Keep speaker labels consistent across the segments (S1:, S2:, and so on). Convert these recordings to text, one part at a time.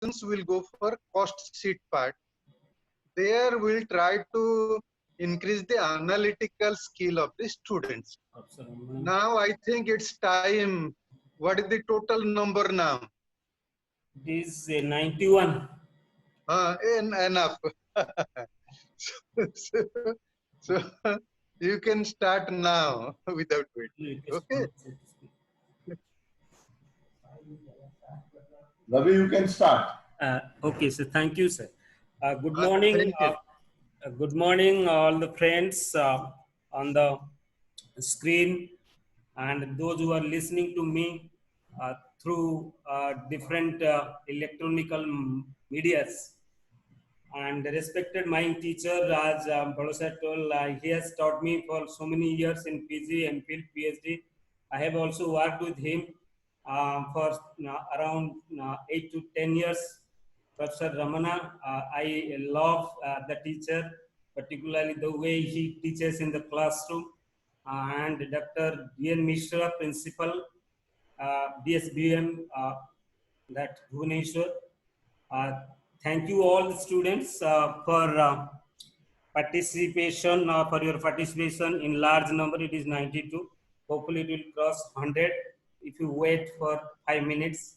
S1: questions will go for cost sheet part. There we'll try to increase the analytical skill of the students. Now I think it's time. What is the total number now?
S2: It is 91.
S1: Enough. so, so you can start now without waiting. Okay.
S3: Ravi, you can start.
S2: Okay, so thank you, sir. Good
S1: Thank
S2: morning.
S1: you.
S2: Good morning, all the friends on the screen and those who are listening to me through different electronical medias. And respected my teacher, Raj Bharosa told, he has taught me for so many years in PG, MPhil, PhD. I have also worked with him for around 8 to 10 years. Professor Ramana, I love the teacher, particularly the way he teaches in the classroom. And Dr. D.N. Mishra, principal, DSBM, that Bhubaneswar. Thank you all the students for participation, for your participation in large number. It is 92. Hopefully it will cross 100 if you wait for 5 minutes.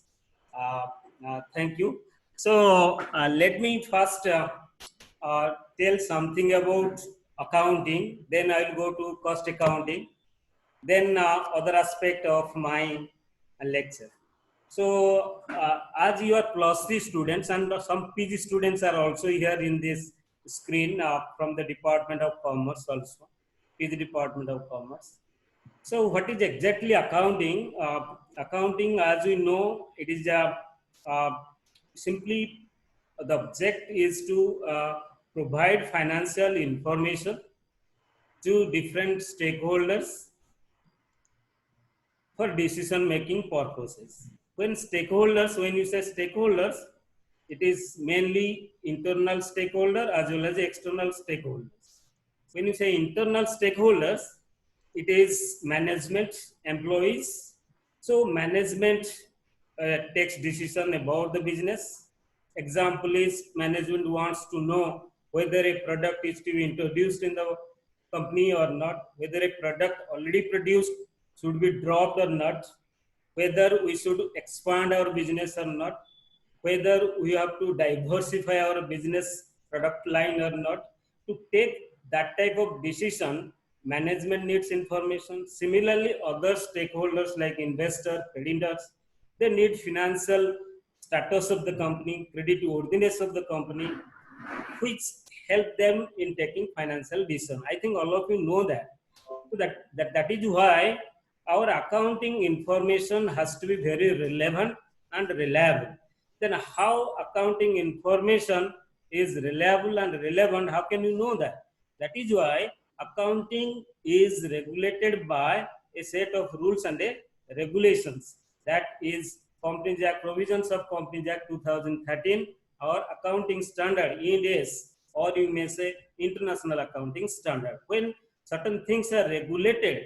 S2: Thank you. So let me first tell something about accounting. Then I will go to cost accounting. Then other aspect of my lecture. So as you are +3 students and some PG students are also here in this screen from the Department of Commerce also, PG Department of Commerce. So what is exactly accounting? Accounting, as we know, it is simply the object is to provide financial information to different stakeholders for decision making purposes. When you say stakeholders, it is mainly internal stakeholder as well as external stakeholders. When you say internal stakeholders, it is management, employees. So management takes decision about the business. Example is management wants to know whether a product is to be introduced in the company or not, whether a product already produced should be dropped or not, whether we should expand our business or not, whether we have to diversify our business product line or not. To take that type of decision, management needs information. Similarly, other stakeholders like investors, creditors, they need financial status of the company, credit worthiness of the company, which help them in taking financial decision. I think all of you know that. So that is why our accounting information has to be very relevant and reliable. Then how accounting information is reliable and relevant, how can you know that? That is why accounting is regulated by a set of rules and regulations. That is Companies Act, provisions of Companies Act 2013, or accounting standard, Ind AS, or you may say international accounting standard. When certain things are regulated,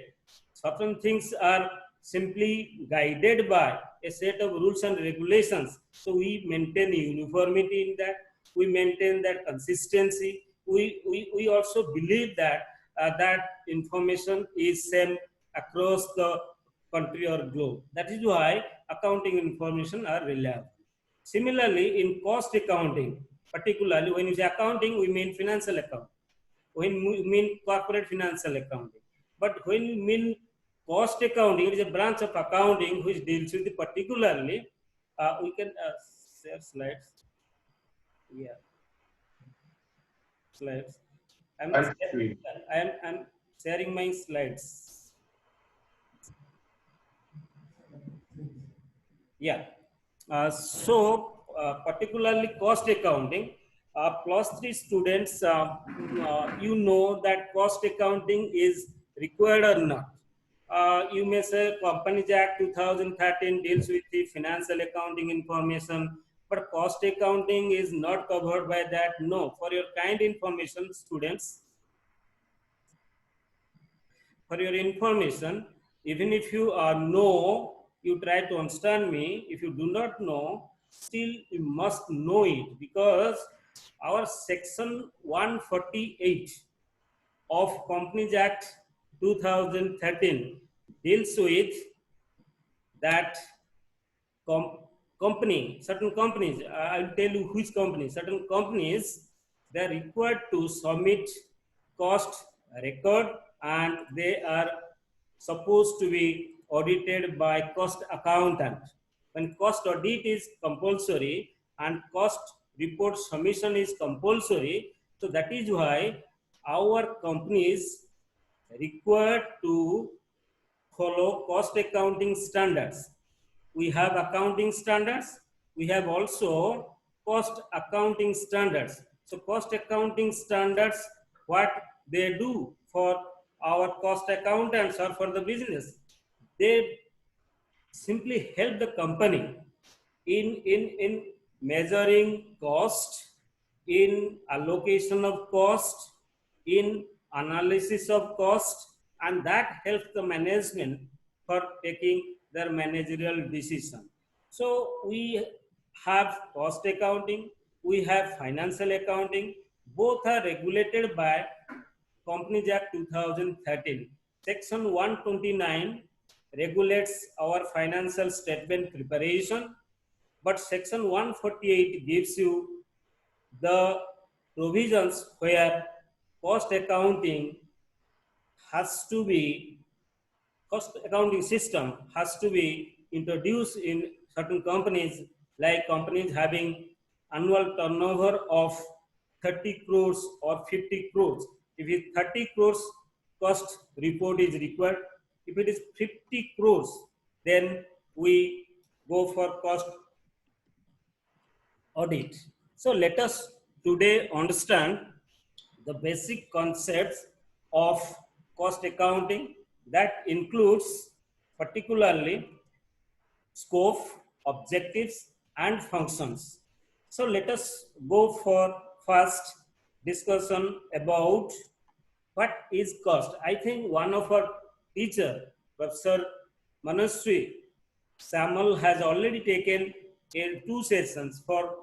S2: certain things are simply guided by a set of rules and regulations. So we maintain uniformity in that, we maintain that consistency. We also believe that that information is same across the country or globe. That is why accounting information are reliable. Similarly, in cost accounting, particularly when you say accounting, we mean financial accounting. When we mean corporate financial accounting. But when we mean cost accounting, it is a branch of accounting which deals with the particularly, we can share slides. Yeah. Slides. I'm sharing my slides. Yeah. Particularly cost accounting, +3 students, you know that cost accounting is required or not. You may say Companies Act 2013 deals with the financial accounting information, but cost accounting is not covered by that. No, for your kind information, students, for your information, even if you know, you try to understand me. If you do not know, still you must know it, because our section 148 of Companies Act 2013 deals with that com- certain companies, I'll tell you which companies, certain companies, they're required to submit cost record, and they are supposed to be audited by cost accountant. When cost audit is compulsory and cost report submission is compulsory, so that is why our companies required to follow cost accounting standards. We have accounting standards. We have also cost accounting standards. So cost accounting standards, what they do for our cost accountants or for the business, they simply help the company in measuring cost, in allocation of cost, in analysis of cost, and that helps the management for taking their managerial decision. So we have cost accounting, we have financial accounting, both are regulated by Companies Act 2013. Section 129 regulates our financial statement preparation, but Section 148 gives you the provisions where cost accounting has to be, cost accounting system has to be introduced in certain companies, like companies having annual turnover of 30 crores or 50 crores. If it 30 crores, cost report is required. If it is 50 crores, then we go for cost audit. So let us today understand the basic concepts of cost accounting, that includes particularly scope, objectives, and functions. So let us go for first discussion about what is cost. I think one of our teacher, Professor Manusri Samuel, has already taken in 2 sessions for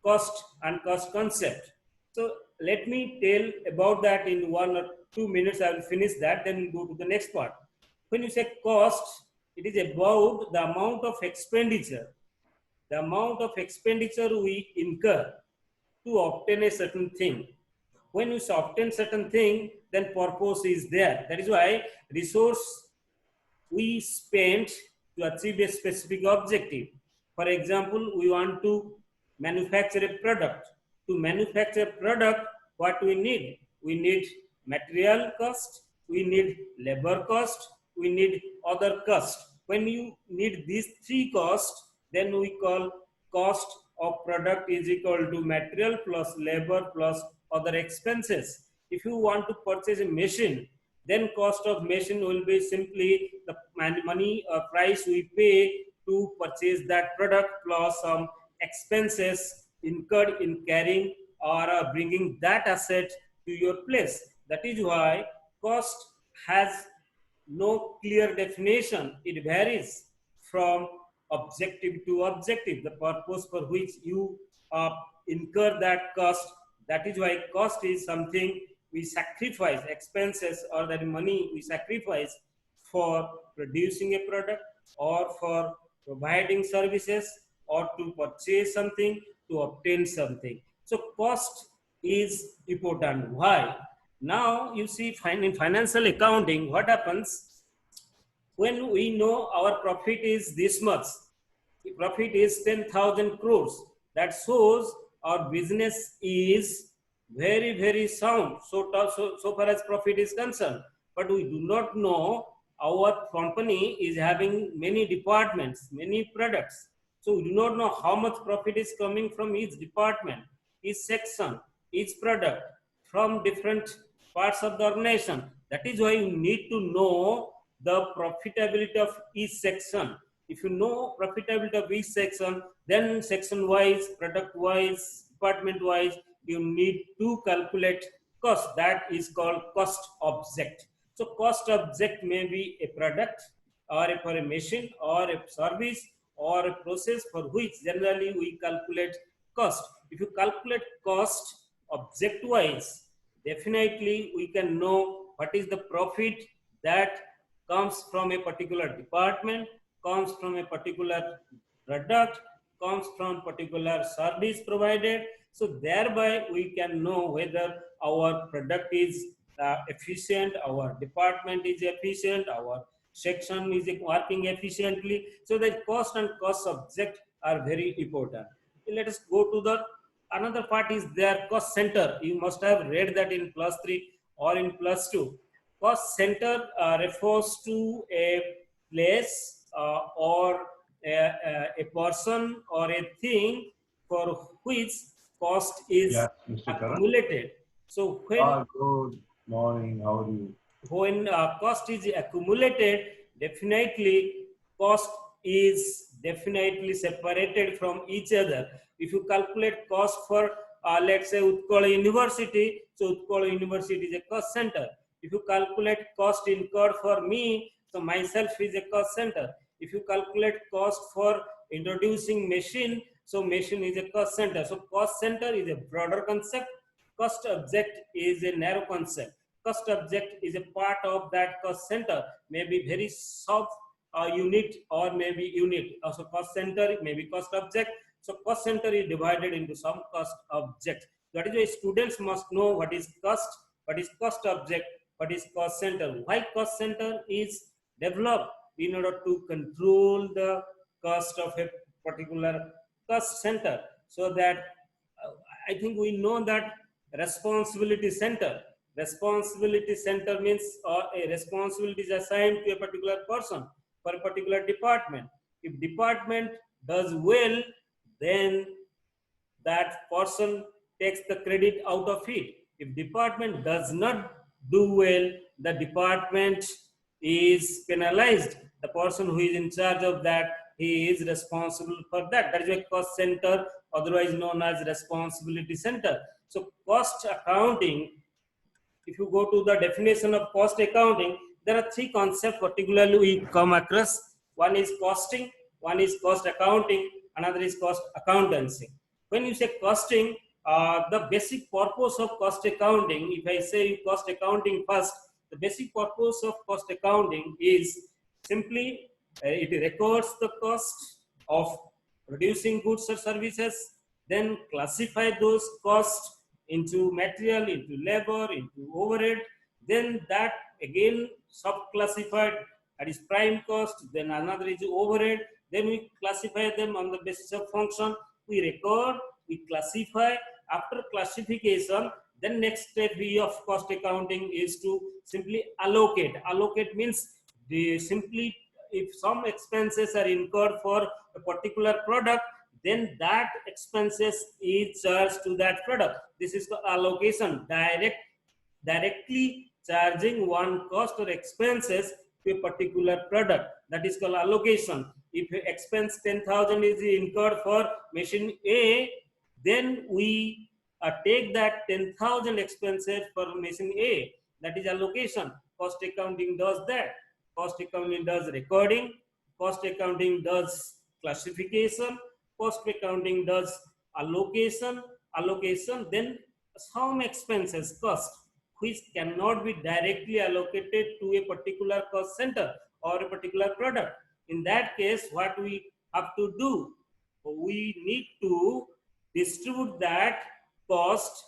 S2: cost and cost concept. So let me tell about that in 1 or 2 minutes. I will finish that, then we'll go to the next part. When you say cost, it is about the amount of expenditure, we incur to obtain a certain thing. When you obtain certain thing, then purpose is there. That is why resource we spend to achieve a specific objective. For example, we want to manufacture a product. To manufacture a product, what we need? We need material cost, we need labor cost, we need other cost. When you need these three costs, then we call cost of product is equal to material plus labor plus other expenses. If you want to purchase a machine, then cost of machine will be simply the money or price we pay to purchase that product plus some expenses incurred in carrying or bringing that asset to your place. That is why cost has no clear definition. It varies from objective to objective, the purpose for which you incur that cost. That is why cost is something we sacrifice, expenses or that money we sacrifice for producing a product or for providing services or to purchase something, to obtain something. So cost is important. Why? Now you see in financial accounting, what happens when we know our profit is this much, profit is 10,000 crores, that shows our business is very, very sound, so far as profit is concerned. But we do not know our company is having many departments, many products. So we do not know how much profit is coming from each department, each section, each product from different parts of the organization. That is why you need to know the profitability of each section. If you know profitability of each section, then section wise, product wise, department wise, you need to calculate cost. That is called cost object. So cost object may be a product or for a machine or a service or a process for which generally we calculate cost. If you calculate cost object wise, definitely we can know what is the profit that comes from a particular department, comes from a particular product, comes from particular service provided. So thereby we can know whether our product is efficient, our department is efficient, our section is working efficiently. So the cost and cost subject are very important. Let us go to the another part is their cost center. You must have read that in +3 or in +2. Cost center refers to a place or a person or a thing for which cost is
S3: Yes, Mr. Karan.
S2: accumulated. So when
S3: Good morning. How are you?
S2: cost is accumulated, definitely cost is definitely separated from each other. If you calculate cost for let's say Utkal University, so Utkal University is a cost center. If you calculate cost incurred for me, so myself is a cost center. If you calculate cost for introducing machine, so machine is a cost center. So cost center is a broader concept, cost object is a narrow concept. Cost object is a part of that cost center, maybe very soft unit or maybe unit. Also cost center, maybe cost object. So cost center is divided into some cost object. That is why students must know what is cost, what is cost object, what is cost center. Why cost center is developed in order to control the cost of a particular cost center, so that I think we know that responsibility center. Responsibility center means a responsibility is assigned to a particular person for a particular department. If department does well, then that person takes the credit out of it. If department does not do well, the department is penalized. The person who is in charge of that, he is responsible for that. That is why cost center, otherwise known as responsibility center. So cost accounting, if you go to the definition of cost accounting, there are three concepts particularly we come across. One is costing, one is cost accounting, another is cost accountancy. When you say costing, the basic purpose of cost accounting, if I say cost accounting first, the basic purpose of cost accounting is simply it records the cost of producing goods or services, then classify those costs into material, into labor, into overhead, then that again sub-classified, that is prime cost, then another is overhead, then we classify them on the basis of function, we record, we classify. After classification, then next step of cost accounting is to simply allocate. Allocate means simply if some expenses are incurred for a particular product, then that expenses is charged to that product. This is the allocation, directly charging one cost or expenses to a particular product. That is called allocation. If expense 10,000 is incurred for machine A, then we take that 10,000 expenses for machine A. That is allocation. Cost accounting does that. Cost accounting does recording. Cost accounting does classification. Cost accounting does allocation. Then some expenses, cost, which cannot be directly allocated to a particular cost center or a particular product. In that case, what we have to do, we need to distribute that cost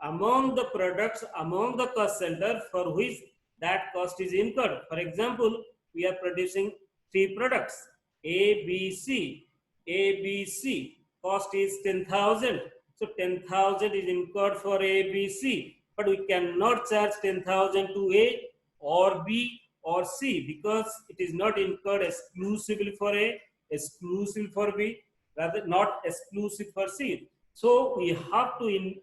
S2: among the products, among the cost center for which that cost is incurred. For example, we are producing 3 products, A, B, C. A, B, C. Cost is 10,000. So 10,000 is incurred for A, B, C. But we cannot charge 10,000 to A or B or C because it is not incurred exclusively for A, exclusive for B, rather not exclusive for C. So we have to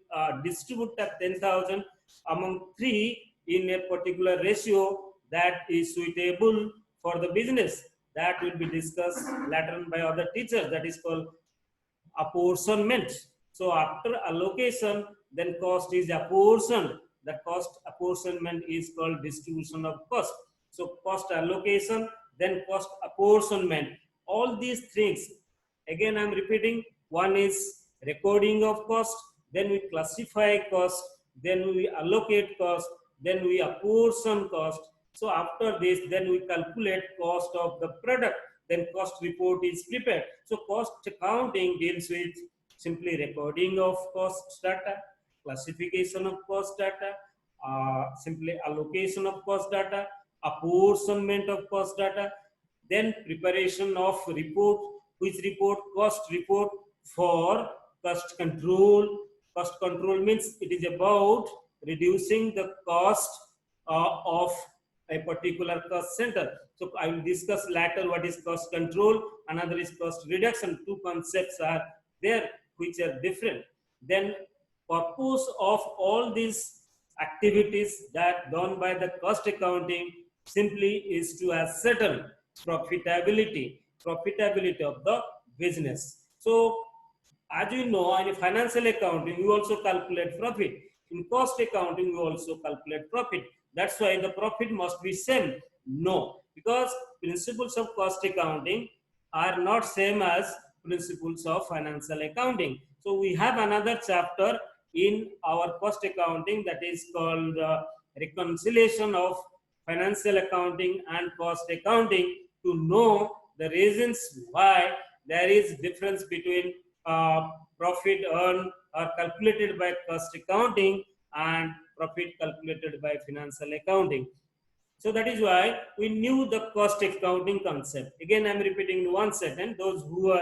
S2: distribute that 10,000 among 3 in a particular ratio that is suitable for the business. That will be discussed later on by other teachers. That is called apportionment. So after allocation, then cost is apportioned. The cost apportionment is called distribution of cost. So cost allocation, then cost apportionment. all these things, again I'm repeating, one is recording of cost, then we classify cost, then we allocate cost, then we apportion cost. So after this, then we calculate cost of the product, then cost report is prepared. So cost accounting deals with simply recording of cost data, classification of cost data, simply allocation of cost data, apportionment of cost data, then preparation of report, which report? Cost report for cost control. Cost control means it is about reducing the cost of a particular cost center. So I will discuss later what is cost control, another is cost reduction. Two concepts are there which are different. Then purpose of all these activities that done by the cost accounting simply is to ascertain profitability of the business. So as you know, in financial accounting, you also calculate profit. In cost accounting, you also calculate profit. That's why the profit must be same. No, because principles of cost accounting are not same as principles of financial accounting. So we have another chapter in our cost accounting that is called reconciliation of financial accounting and cost accounting, to know the reasons why there is difference between profit earned or calculated by cost accounting and profit calculated by financial accounting. So that is why we knew the cost accounting concept. Again, I'm repeating once again. Those who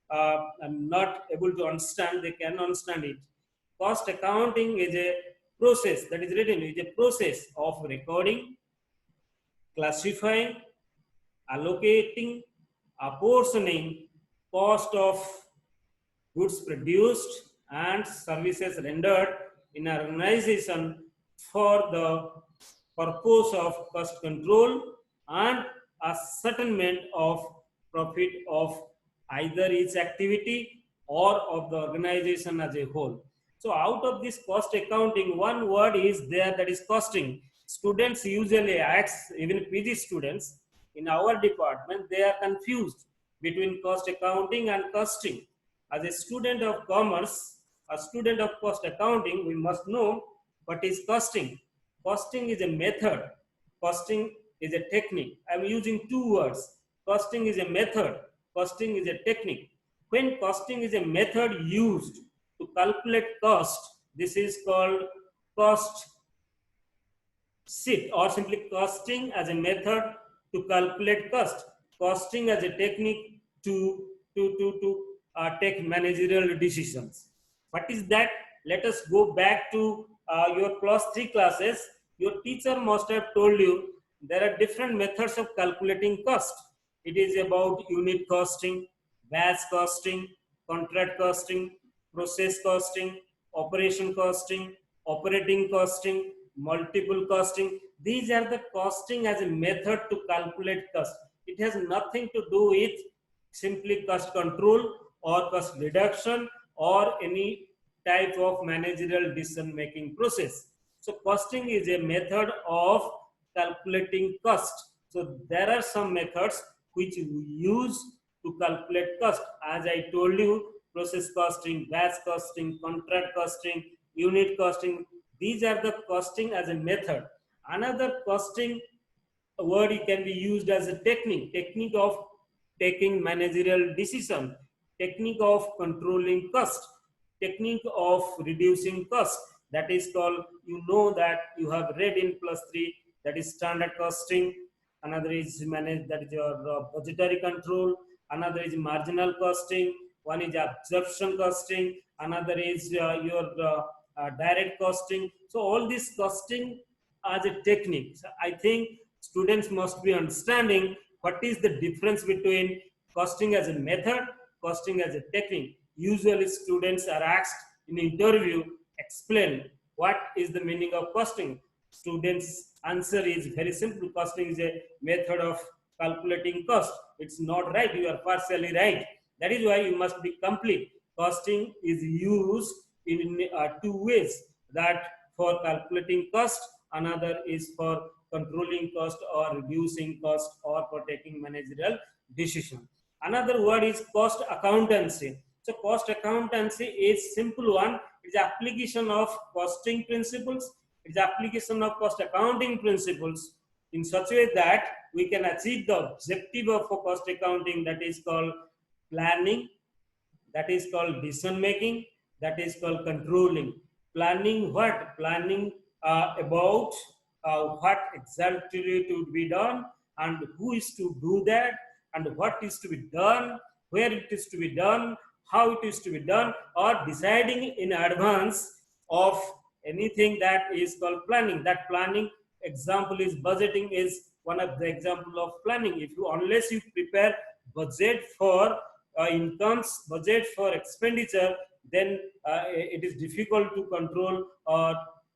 S2: are not able to understand, they can understand it. Cost accounting is a process that is written, is a process of recording, classifying, allocating, apportioning cost of goods produced and services rendered in an organization for the purpose of cost control and ascertainment of profit of either each activity or of the organization as a whole. So out of this cost accounting, one word is there, that is costing. Students usually ask, even PG students in our department, they are confused between cost accounting and costing. As a student of commerce, a student of cost accounting, we must know what is costing. Costing is a method. Costing is a technique. I am using two words. Costing is a method. Costing is a technique. When costing is a method used to calculate cost, this is called cost sheet, or simply costing as a method to calculate cost. Costing as a technique to take managerial decisions. What is that? Let us go back to your class 3 classes. Your teacher must have told you there are different methods of calculating cost. It is about unit costing, batch costing, contract costing, process costing, operation costing, operating costing, multiple costing. These are the costing as a method to calculate cost. It has nothing to do with simply cost control or cost reduction or any type of managerial decision making process. So costing is a method of calculating cost. So there are some methods which we use to calculate cost. As I told you, process costing, batch costing, contract costing, unit costing, these are the costing as a method. Another costing word can be used as a technique of taking managerial decision, technique of controlling cost, technique of reducing cost. That is called, you know, that you have read in plus 3, that is standard costing. Another is manage, that is your budgetary control. Another is marginal costing. One is absorption costing. Another is your direct costing. So all this costing as a technique. So I think students must be understanding what is the difference between costing as a method, costing as a technique. Usually students are asked in interview, explain what is the meaning of costing. Students answer is very simple. Costing is a method of calculating cost. It's not right. You are partially right. That is why you must be complete. Costing is used in two ways. That for calculating cost, another is for controlling cost or reducing cost or for taking managerial decision. Another word is cost accountancy. So cost accountancy is simple one. It's application of costing principles. It's application of cost accounting principles in such a way that we can achieve the objective of a cost accounting, that is called planning, that is called decision making, that is called controlling. Planning what? Planning about what exactly to be done and who is to do that and what is to be done, where it is to be done, how it is to be done, or deciding in advance of anything, that is called planning. That planning example is budgeting, is one of the example of planning. If you, unless you prepare budget for incomes, budget for expenditure, then it is difficult to control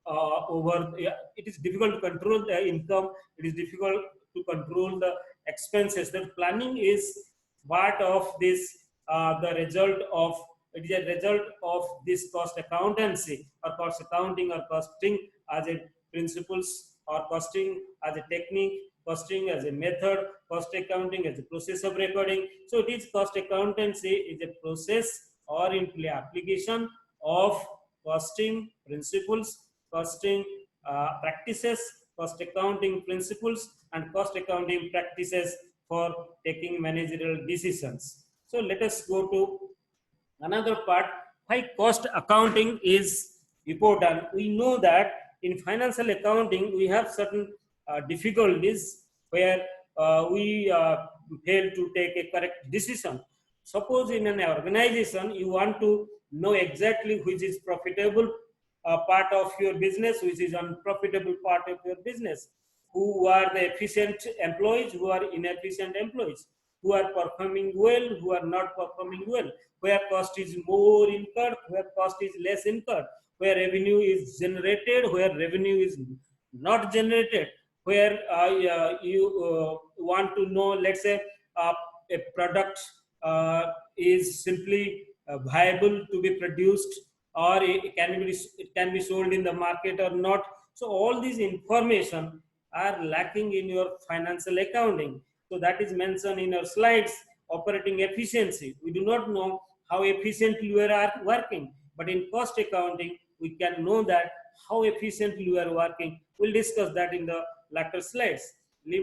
S2: it is difficult to control the income, it is difficult to control the expenses. The planning is part of this, the result of, it is a result of this cost accountancy or cost accounting or costing as a principles, or costing as a technique, costing as a method, cost accounting as a process of recording. So it is cost accountancy is a process or into application of costing principles, costing practices, cost accounting principles, and cost accounting practices for taking managerial decisions. So let us go to another part, why cost accounting is important. We know that in financial accounting we have certain difficulties where we fail to take a correct decision. Suppose in an organization you want to know exactly which is profitable part of your business, which is unprofitable part of your business, who are the efficient employees, who are inefficient employees, who are performing well, who are not performing well, where cost is more incurred, where cost is less incurred, where revenue is generated, where revenue is not generated, where you want to know, let's say, a product is simply viable to be produced, or it can be sold in the market or not. So all these information are lacking in your financial accounting. So that is mentioned in our slides. Operating efficiency, we do not know how efficiently we are working, but in cost accounting we can know that how efficiently we are working. We'll discuss that in the later slides.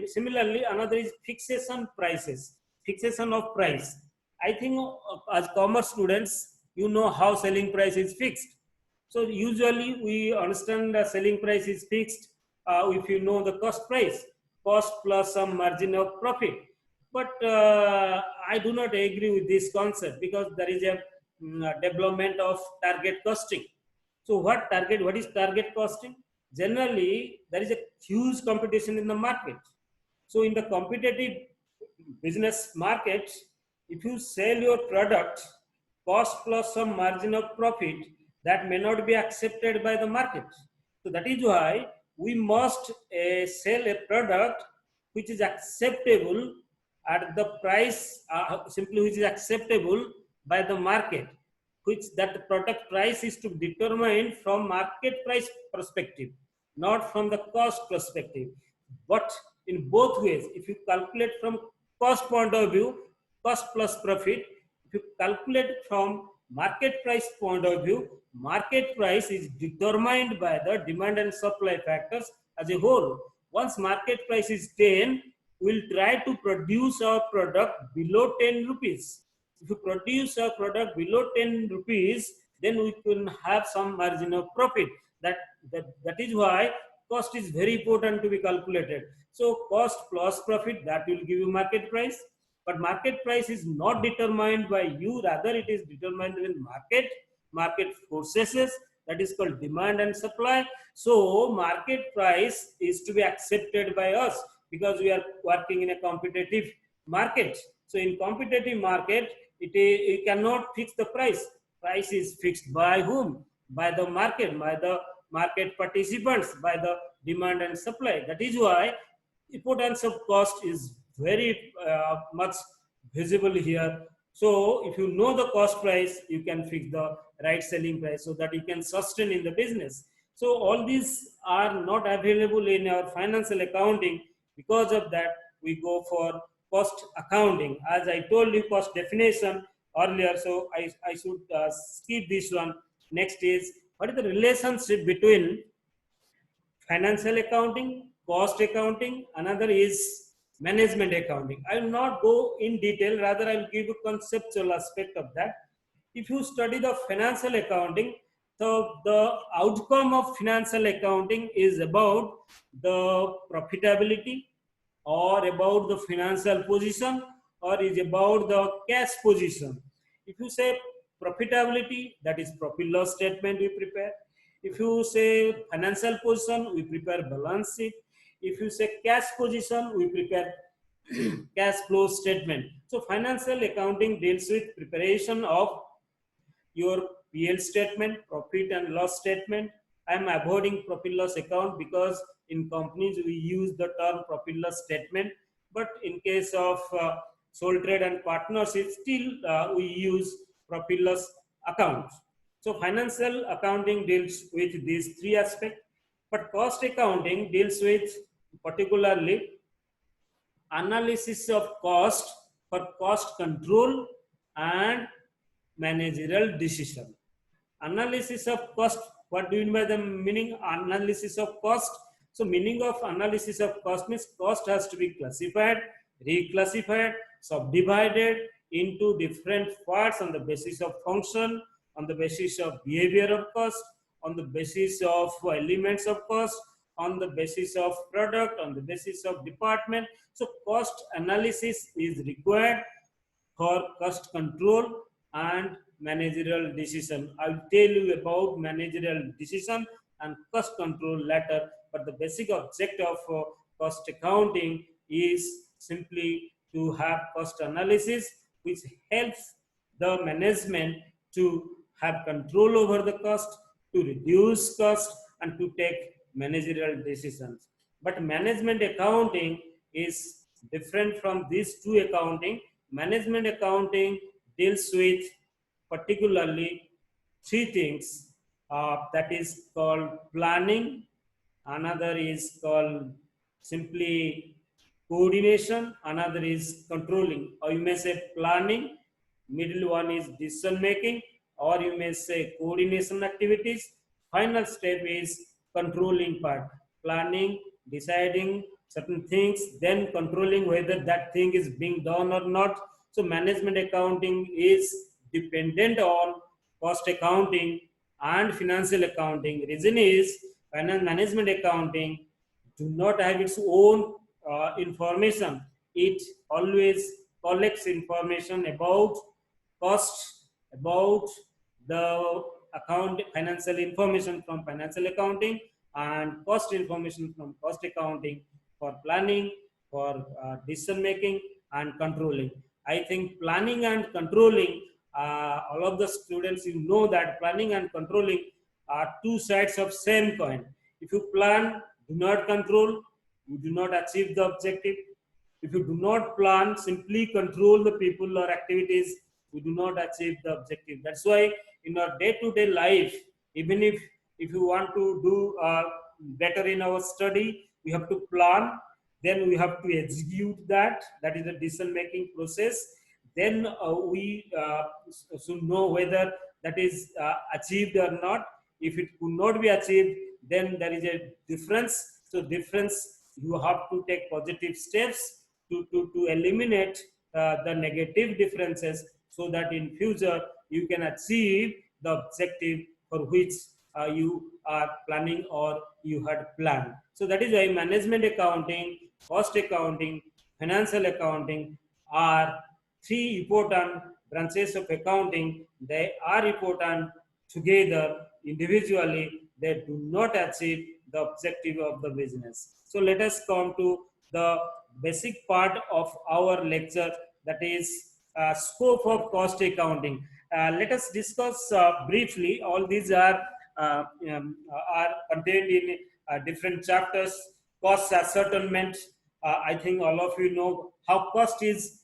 S2: Similarly, another is fixation prices, fixation of price. I think as commerce students, you know how selling price is fixed. So usually we understand the selling price is fixed if you know the cost price, cost plus some margin of profit. But I do not agree with this concept, because there is a development of target costing. So what is target costing? Generally, there is a huge competition in the market. So in the competitive business market, if you sell your product, cost plus some margin of profit, that may not be accepted by the market. So that is why we must sell a product which is acceptable at the price, simply which is acceptable by the market, which that the product price is to be determined from market price perspective, not from the cost perspective. But in both ways, if you calculate from cost point of view, cost plus profit, if you calculate from market price point of view, market price is determined by the demand and supply factors as a whole. Once market price is 10, we'll try to produce our product below 10 rupees. If you produce a product below 10 rupees, then we can have some margin of profit. That is why cost is very important to be calculated. So cost plus profit, that will give you market price. But market price is not determined by you, rather it is determined with market forces, that is called demand and supply. So market price is to be accepted by us, because we are working in a competitive market. So in competitive market, it cannot fix the price. Price is fixed by whom? By the market participants, by the demand and supply. That is why importance of cost is very much visible here. So if you know the cost price, you can fix the right selling price so that you can sustain in the business. So all these are not available in our financial accounting. Because of that, we go for cost accounting. As I told you cost definition earlier, so I should skip this one. Next is, what is the relationship between financial accounting, cost accounting, another is management accounting. I will not go in detail, rather I will give a conceptual aspect of that. If you study the financial accounting, so the outcome of financial accounting is about the profitability, or about the financial position, or is about the cash position. If you say profitability, that is profit loss statement we prepare. If you say financial position, we prepare balance sheet. If you say cash position, we prepare cash flow statement. So financial accounting deals with preparation of your PL statement, profit and loss statement. I am avoiding profit loss account because in companies we use the term profit loss statement, but in case of sole trade and partnership, still we use profit loss accounts. So financial accounting deals with these three aspects, but cost accounting deals with particularly analysis of cost for cost control and managerial decision. Analysis of cost, what do you mean by the meaning analysis of cost? So meaning of analysis of cost means cost has to be classified, reclassified, subdivided into different parts on the basis of function, on the basis of behavior of cost, on the basis of elements of cost, on the basis of product, on the basis of department. So cost analysis is required for cost control and managerial decision. I'll tell you about managerial decision and cost control later, but the basic object of cost accounting is simply to have cost analysis, which helps the management to have control over the cost, to reduce cost, and to take managerial decisions. But management accounting is different from these two accounting. Management accounting deals with particularly three things, that is called planning, another is called simply coordination, another is controlling, or you may say planning, middle one is decision making, or you may say coordination activities, final step is controlling part, planning, deciding certain things, then controlling whether that thing is being done or not. So management accounting is dependent on cost accounting and financial accounting. Reason is management accounting do not have its own information. It always collects information about cost, about the account financial information from financial accounting, and cost information from cost accounting for planning, for decision making and controlling. I think planning and controlling, all of the students, you know that planning and controlling are two sides of same coin. If you plan, do not control, you do not achieve the objective. If you do not plan, simply control the people or activities, we do not achieve the objective. That's why in our day-to-day life, even if you want to do better in our study, we have to plan, then we have to execute that. That is the decision-making process. Then we should know whether that is achieved or not. If it could not be achieved, then there is a difference. So difference, you have to take positive steps to eliminate the negative differences, so that in future you can achieve the objective for which you are planning or you had planned. So that is why management accounting, cost accounting, financial accounting are three important branches of accounting. They are important together. Individually, they do not achieve the objective of the business. So let us come to the basic part of our lecture, that is scope of cost accounting. Let us discuss briefly. All these are contained in different chapters. Cost ascertainment. I think all of you know how cost is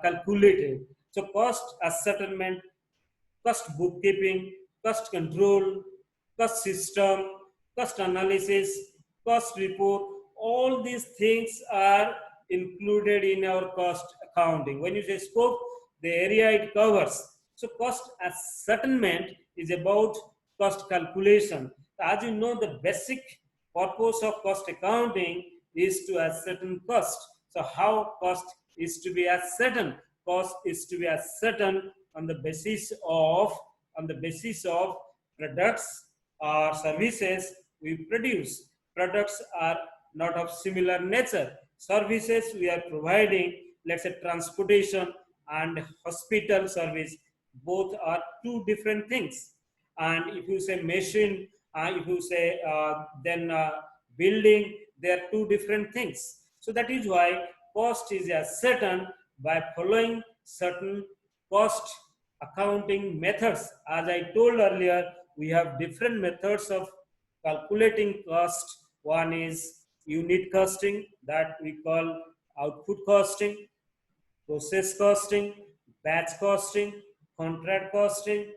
S2: calculated. So cost ascertainment, cost bookkeeping, cost control, cost system, cost analysis, cost report, all these things are included in our cost accounting. When you say scope, the area it covers. So cost ascertainment is about cost calculation. As you know, the basic purpose of cost accounting is to ascertain cost. So how cost is to be ascertained? Cost is to be ascertained on the basis of products or services we produce. Products are not of similar nature. Services we are providing, let's say transportation and hospital service, both are two different things. And if you say machine, if you say then building, they are two different things. So that is why cost is certain by following certain cost accounting methods. As I told earlier, we have different methods of calculating cost. One is unit costing, that we call output costing, process costing, batch costing, contract costing,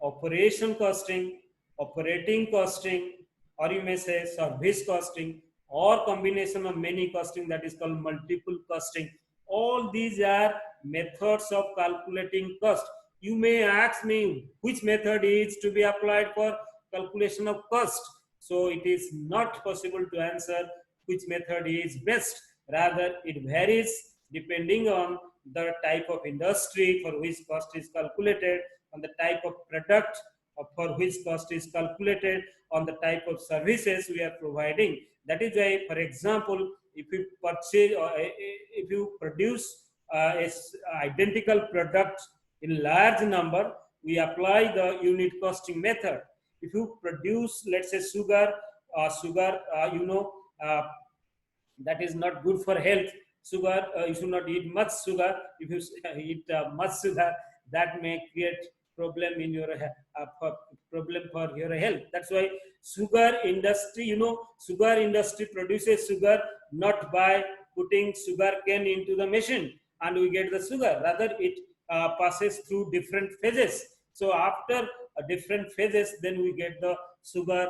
S2: operation costing, operating costing, or you may say service costing, or combination of many costing, that is called multiple costing. All these are methods of calculating cost. You may ask me which method is to be applied for calculation of cost. So it is not possible to answer which method is best. Rather, it varies depending on the type of industry for which cost is calculated, on the type of product for which cost is calculated, on the type of services we are providing. That is why, for example, if you purchase or if you produce identical product in large number, we apply the unit costing method. If you produce, let's say, sugar, that is not good for health. Sugar, you should not eat much sugar. If you eat much sugar, that may create problem in your problem for your health. That's why sugar industry, sugar industry produces sugar not by putting sugar cane into the machine and we get the sugar. Rather, it passes through different phases. So after different phases, then we get the sugar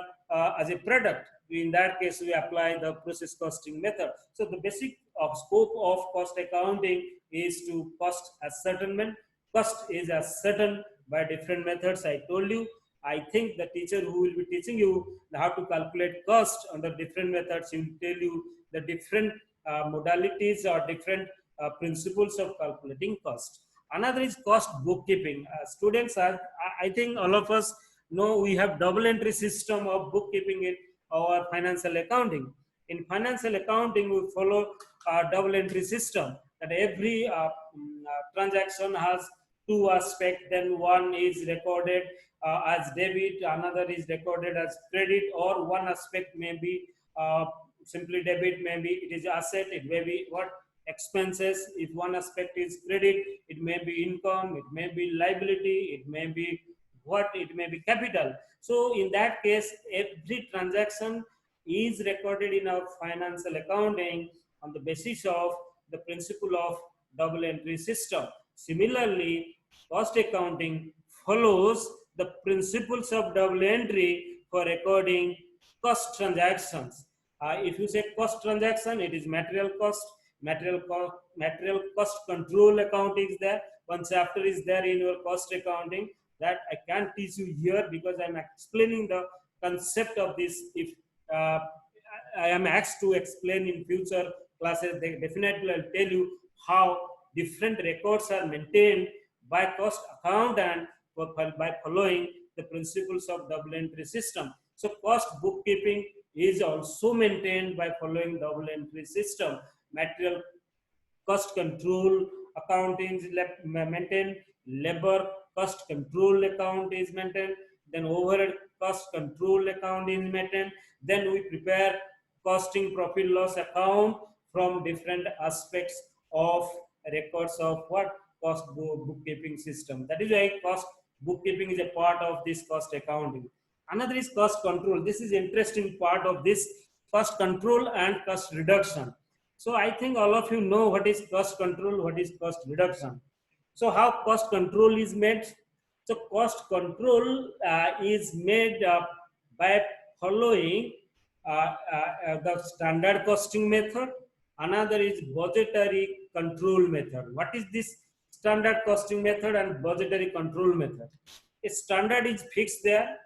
S2: as a product. In that case, we apply the process costing method. So the basic scope of cost accounting is to cost ascertainment. Cost is ascertained by different methods. I told you. I think the teacher who will be teaching you how to calculate cost under different methods, he will tell you the different modalities or different principles of calculating cost. Another is cost bookkeeping. Students are, I think all of us know, we have double entry system of bookkeeping in our financial accounting. In financial accounting, we follow a double entry system that every transaction has two aspects. Then one is recorded as debit, another is recorded as credit, or one aspect may be simply debit, maybe it is asset, it may be what expenses. If one aspect is credit, it may be income, it may be liability, it may be what, it may be capital. So in that case, every transaction is recorded in our financial accounting on the basis of the principle of double entry system. Similarly, cost accounting follows the principles of double entry for recording cost transactions. If you say cost transaction, it is material cost, material cost control account is there. One chapter is there in your cost accounting that I can't teach you here because I'm explaining the concept of this. If I am asked to explain in future classes, they definitely I'll tell you how different records are maintained by cost accountant by following the principles of double entry system. So cost bookkeeping is also maintained by following double entry system. Material cost control accounting is maintained, labor cost control account is maintained, then overhead cost control account is maintained. Then we prepare costing profit loss account from different aspects of records of what cost bookkeeping system. That is why cost bookkeeping is a part of this cost accounting. Another is cost control. This is interesting part of this cost control and cost reduction. So I think all of you know what is cost control, what is cost reduction. So how cost control is made? So cost control is made by following the standard costing method Another is budgetary control method. What is this standard costing method and budgetary control method? A standard is fixed there.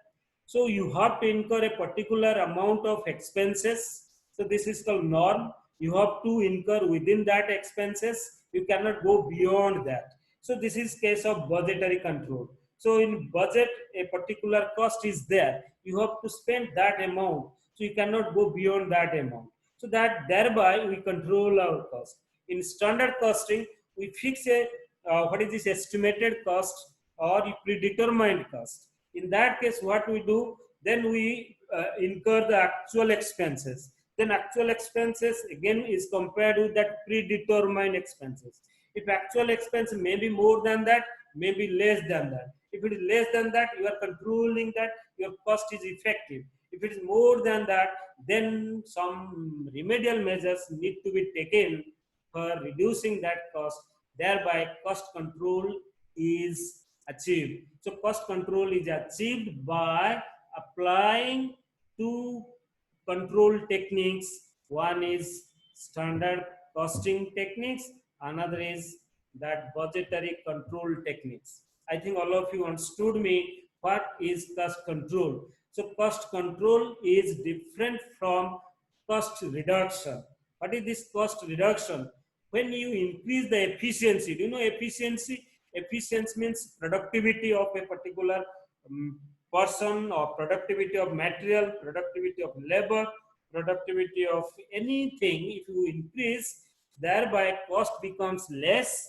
S2: So you have to incur a particular amount of expenses. So this is called norm. You have to incur within that expenses. You cannot go beyond that. So this is case of budgetary control. So in budget, a particular cost is there. You have to spend that amount. So you cannot go beyond that amount. So that thereby we control our cost. In standard costing, we fix a what is this estimated cost or predetermined cost. In that case, what we do, then we incur the actual expenses. Then actual expenses again is compared with that predetermined expenses. If actual expense may be more than that, may be less than that. If it is less than that, you are controlling that your cost is effective. If it is more than that, then some remedial measures need to be taken for reducing that cost. Thereby, cost control is achieved. So, cost control is achieved by applying two control techniques. One is standard costing techniques, another is that budgetary control techniques. I think all of you understood me what is cost control. So cost control is different from cost reduction. What is this cost reduction? When you increase the efficiency, do you know efficiency? Efficiency means productivity of a particular person, or productivity of material, productivity of labor, productivity of anything. If you increase, thereby cost becomes less,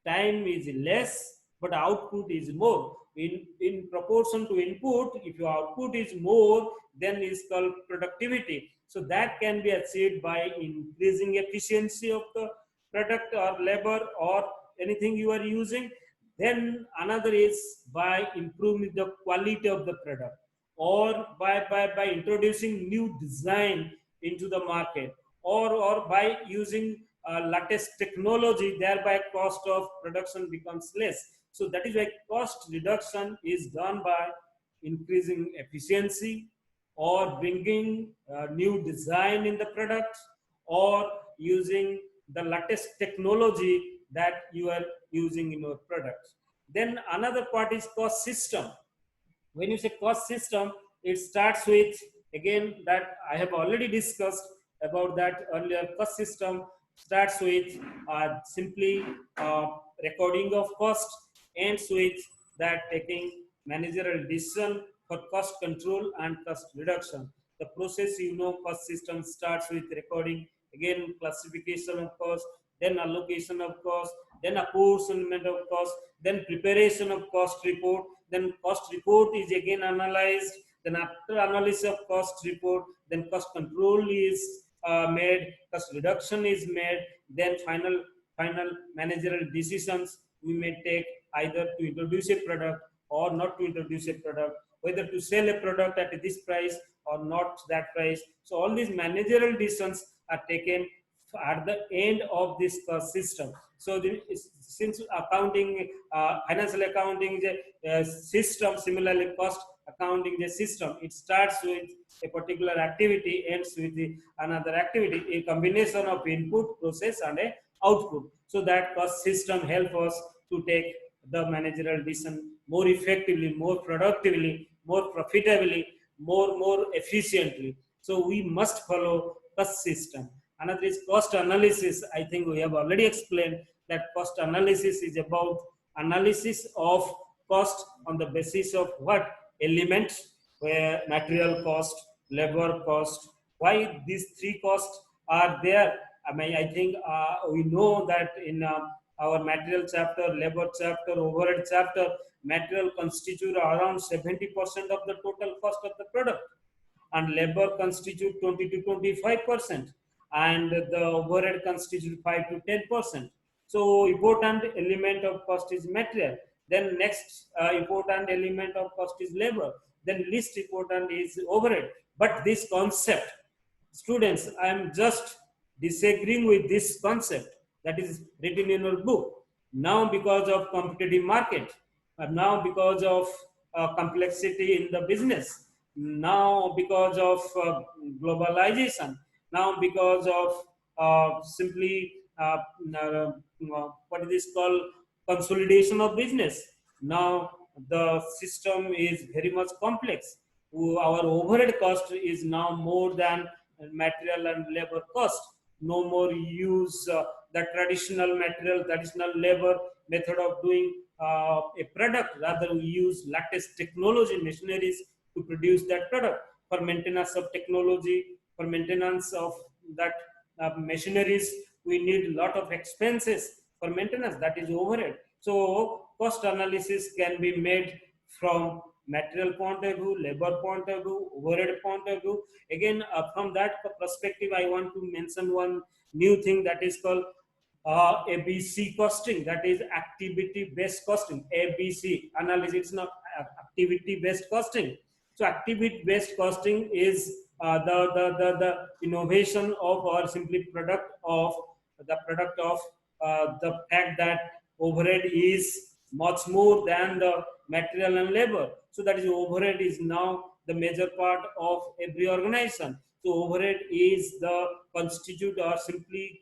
S2: time is less, but output is more. In proportion to input, if your output is more, then is called productivity. So that can be achieved by increasing efficiency of the product or labor or anything you are using. Then another is by improving the quality of the product, or by introducing new design into the market, or by using latest technology, thereby cost of production becomes less. So that is why cost reduction is done by increasing efficiency, or bringing new design in the product, or using the latest technology that you are using in your product. Then another part is cost system. When you say cost system, it starts with, again, that I have already discussed about that earlier. Cost system starts with simply recording of cost, ends with that taking managerial decision for cost control and cost reduction. The process, cost system starts with recording, again classification of cost, then allocation of cost, then apportionment of cost, then preparation of cost report, then cost report is again analyzed, then after analysis of cost report, then cost control is made, cost reduction is made, then final managerial decisions we may take, either to introduce a product or not to introduce a product, whether to sell a product at this price or not that price. So all these managerial decisions are taken at the end of this cost system. So since accounting, financial accounting is a system, similarly cost accounting is a system. It starts with a particular activity, ends with another activity, a combination of input, process and a output. So that cost system helps us to take the managerial decision more effectively, more productively, more profitably, more efficiently. So we must follow cost system. Another is cost analysis. I think we have already explained that cost analysis is about analysis of cost on the basis of what elements, where material cost, labor cost. Why these three costs are there? I mean, I think we know that in our material chapter, labor chapter, overhead chapter, material constitute around 70% of the total cost of the product, and labor constitute 20 to 25%, and the overhead constitute 5 to 10%. So important element of cost is material. Then next important element of cost is labor. Then least important is overhead. But this concept, students, I am just disagreeing with this concept that is written in your book. Now because of competitive market, now because of complexity in the business, now because of globalization, now because of simply what is this called, consolidation of business. Now the system is very much complex. Our overhead cost is now more than material and labor cost. No more use the traditional material, traditional labor method of doing a product. Rather, we use latest technology machineries to produce that product. For maintenance of technology, for maintenance of that machineries, we need a lot of expenses for maintenance, that is overhead. So cost analysis can be made from material point of view, labor point of view, overhead point of view. Again, from that perspective, I want to mention one new thing that is called ABC costing, that is activity based costing. ABC analysis, it's not activity based costing. So activity based costing is the innovation of, or simply product of the fact that overhead is much more than the material and labor. So that is, overhead is now the major part of every organization. So overhead is the constitute, or simply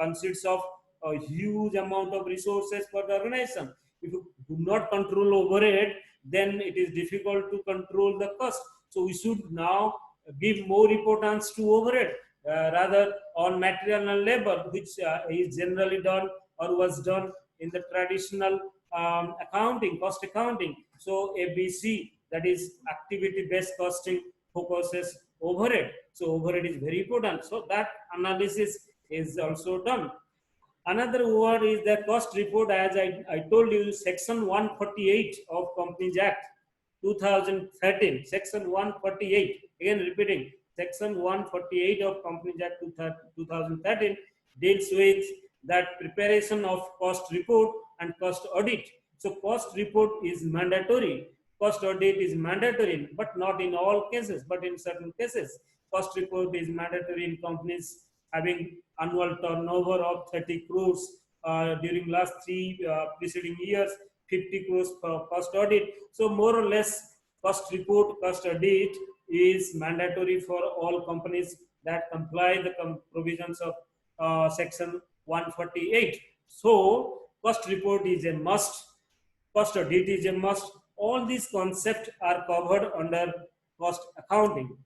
S2: consists of a huge amount of resources for the organization. If you do not control overhead, then it is difficult to control the cost. So we should now give more importance to overhead rather on material and labor, which is generally done or was done in the traditional accounting, cost accounting. So ABC, that is activity based costing, focuses overhead. So overhead is very important. So that analysis is also done. Another word is the cost report. As I told you, section 148 of Companies Act 2013, section 148, again repeating, section 148 of Companies Act 2013 deals with that preparation of cost report and cost audit. So cost report is mandatory, cost audit is mandatory, but not in all cases, but in certain cases. Cost report is mandatory in companies having annual turnover of 30 crores during last three preceding years, 50 crores for cost audit. So more or less, cost report, cost audit is mandatory for all companies that comply the provisions of section 148. So cost report is a must, cost audit is a must. All these concepts are covered under cost accounting.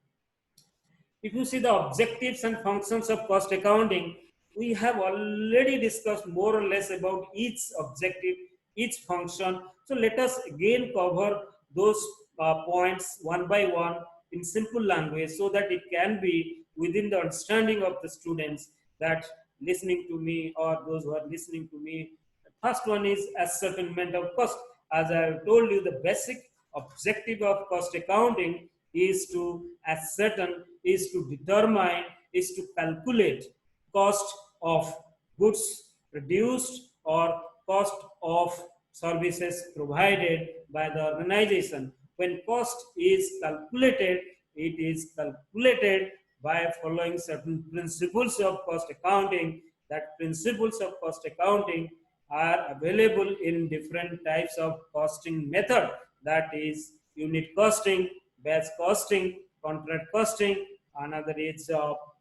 S2: If you see the objectives and functions of cost accounting, we have already discussed more or less about each objective, each function. So let us again cover those points one by one in simple language, so that it can be within the understanding of the students that listening to me, or those who are listening to me. The first one is ascertainment of cost. As I have told you, the basic objective of cost accounting is to ascertain, is to determine, is to calculate cost of goods produced or cost of services provided by the organization. When cost is calculated, it is calculated by following certain principles of cost accounting. That principles of cost accounting are available in different types of costing method. That is unit costing, batch costing, contract costing, another is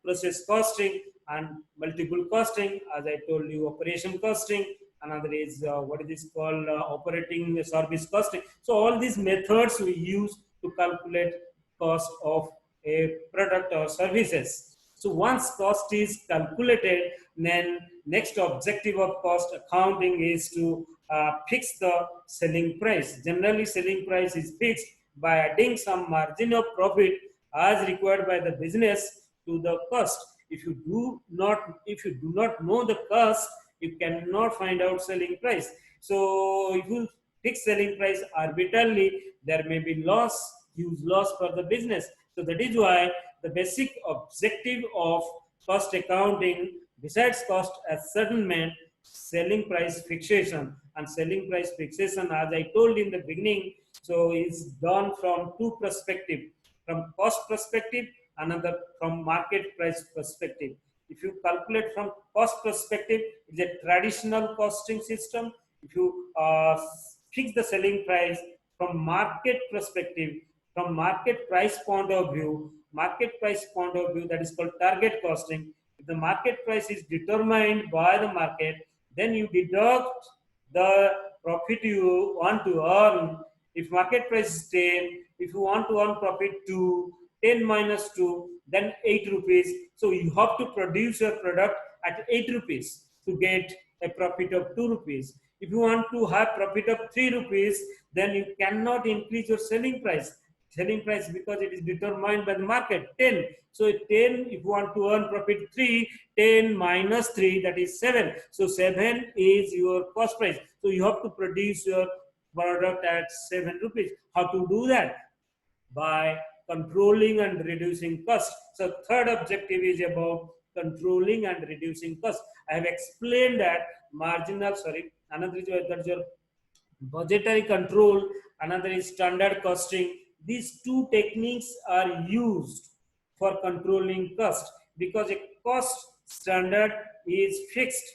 S2: process costing, and multiple costing. As I told you, operation costing, another is what is this called, operating service costing. So all these methods we use to calculate cost of a product or services. So once cost is calculated, then next objective of cost accounting is to fix the selling price. Generally, selling price is fixed by adding some margin of profit as required by the business to the cost. If you do not know the cost, you cannot find out selling price. So if you fix selling price arbitrarily, there may be loss, huge loss for the business. So that is why the basic objective of cost accounting, besides cost ascertainment, selling price fixation. And selling price fixation, as I told in the beginning, so is done from two perspectives: from cost perspective, another from market price perspective. If you calculate from cost perspective, it's a traditional costing system. If you fix the selling price from market perspective, From market price point of view, that is called target costing. If the market price is determined by the market, then you deduct the profit you want to earn. If market price is 10, if you want to earn profit 2, 10 minus 2, then 8 rupees. So you have to produce your product at 8 rupees to get a profit of 2 rupees. If you want to have profit of 3 rupees, then you cannot increase your selling price. Because it is determined by the market 10. So 10, if you want to earn profit 3, 10 minus 3, that is 7. So 7 is your cost price. So you have to produce your product at 7 rupees. How to do that? By controlling and reducing cost. So third objective is about controlling and reducing cost. I have explained that another is that your budgetary control, another is standard costing. These two techniques are used for controlling cost, because a cost standard is fixed,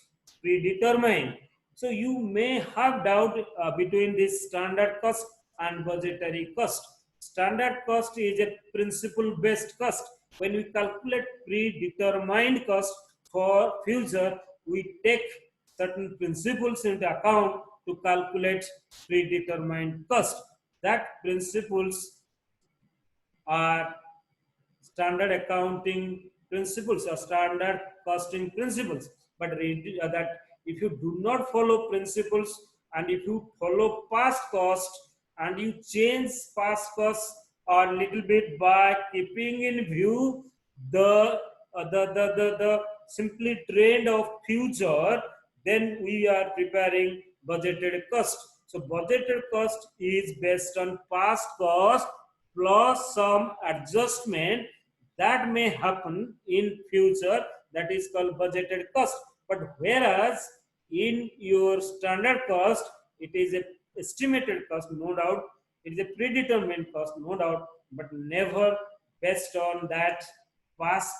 S2: predetermined. So you may have doubt between this standard cost and budgetary cost. Standard cost is a principle based cost. When we calculate predetermined cost for future, we take certain principles into account to calculate predetermined cost. That principles are standard accounting principles or standard costing principles. But that if you do not follow principles, and if you follow past cost and you change past costs a little bit by keeping in view the simply trend of future, then we are preparing budgeted cost. So budgeted cost is based on past cost plus some adjustment that may happen in future, that is called budgeted cost. But whereas in your standard cost, it is a estimated cost, no doubt. It is a predetermined cost, no doubt, but never based on that past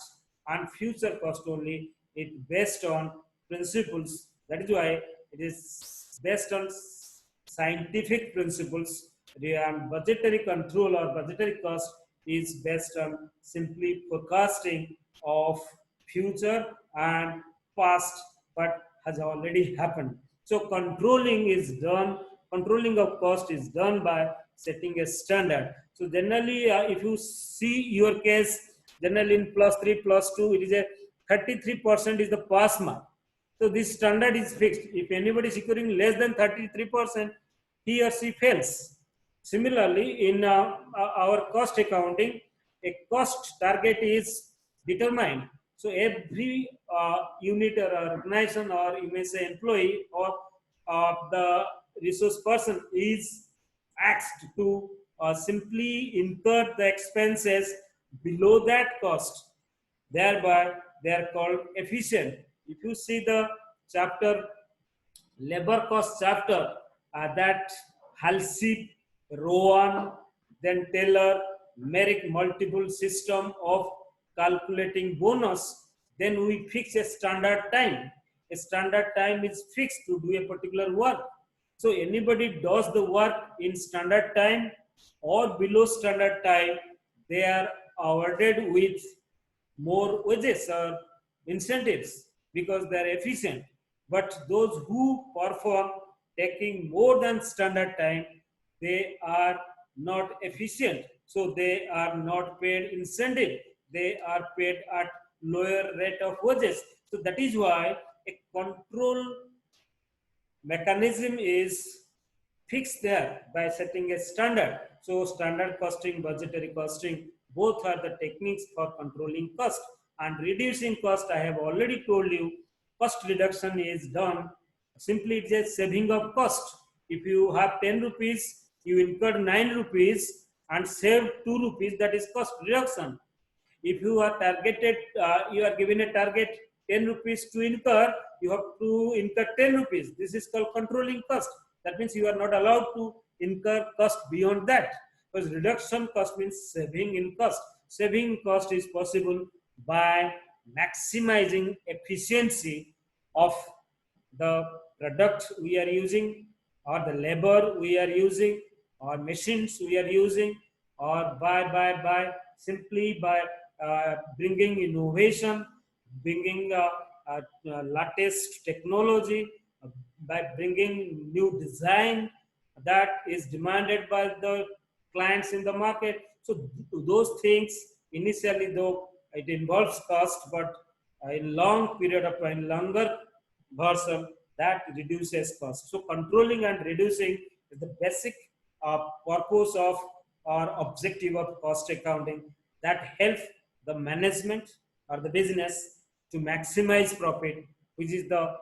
S2: and future cost only. It based on principles. That is why it is based on scientific principles. And budgetary control or budgetary cost is based on simply forecasting of future and past but has already happened. So controlling of cost is done by setting a standard. So generally, if you see your case, generally in +3, +2, it is a 33% is the pass mark. So this standard is fixed. If anybody is securing less than 33%, he or she fails. Similarly, in our cost accounting, a cost target is determined. So every unit or organization, or you may say employee, or the resource person is asked to simply incur the expenses below that cost. Thereby, they are called efficient. If you see the chapter, labor cost chapter, that Halsey, Rowan, then Taylor, Merrick multiple system of calculating bonus, then we fix a standard time. A standard time is fixed to do a particular work. So anybody does the work in standard time or below standard time, they are awarded with more wages or incentives because they are efficient. But those who perform taking more than standard time, they are not efficient. So they are not paid incentive. They are paid at lower rate of wages. So that is why a control mechanism is fixed there by setting a standard. So standard costing, budgetary costing, both are the techniques for controlling cost. And reducing cost, I have already told you, cost reduction is done. Simply it's a saving of cost. If you have 10 rupees, you incur 9 rupees and save 2 rupees, that is cost reduction. If you are targeted, you are given a target 10 rupees to incur, you have to incur 10 rupees. This is called controlling cost. That means you are not allowed to incur cost beyond that. Because reduction cost means saving in cost. Saving cost is possible by maximizing efficiency of the product we are using, or the labor we are using, or machines we are using, or by simply by bringing innovation, bringing latest technology, uh, by bringing new design that is demanded by the clients in the market. So those things initially, though it involves cost, but in long period of time, longer version, that reduces cost. So controlling and reducing is the basic purpose of or objective of cost accounting that help the management or the business to maximize profit, which is the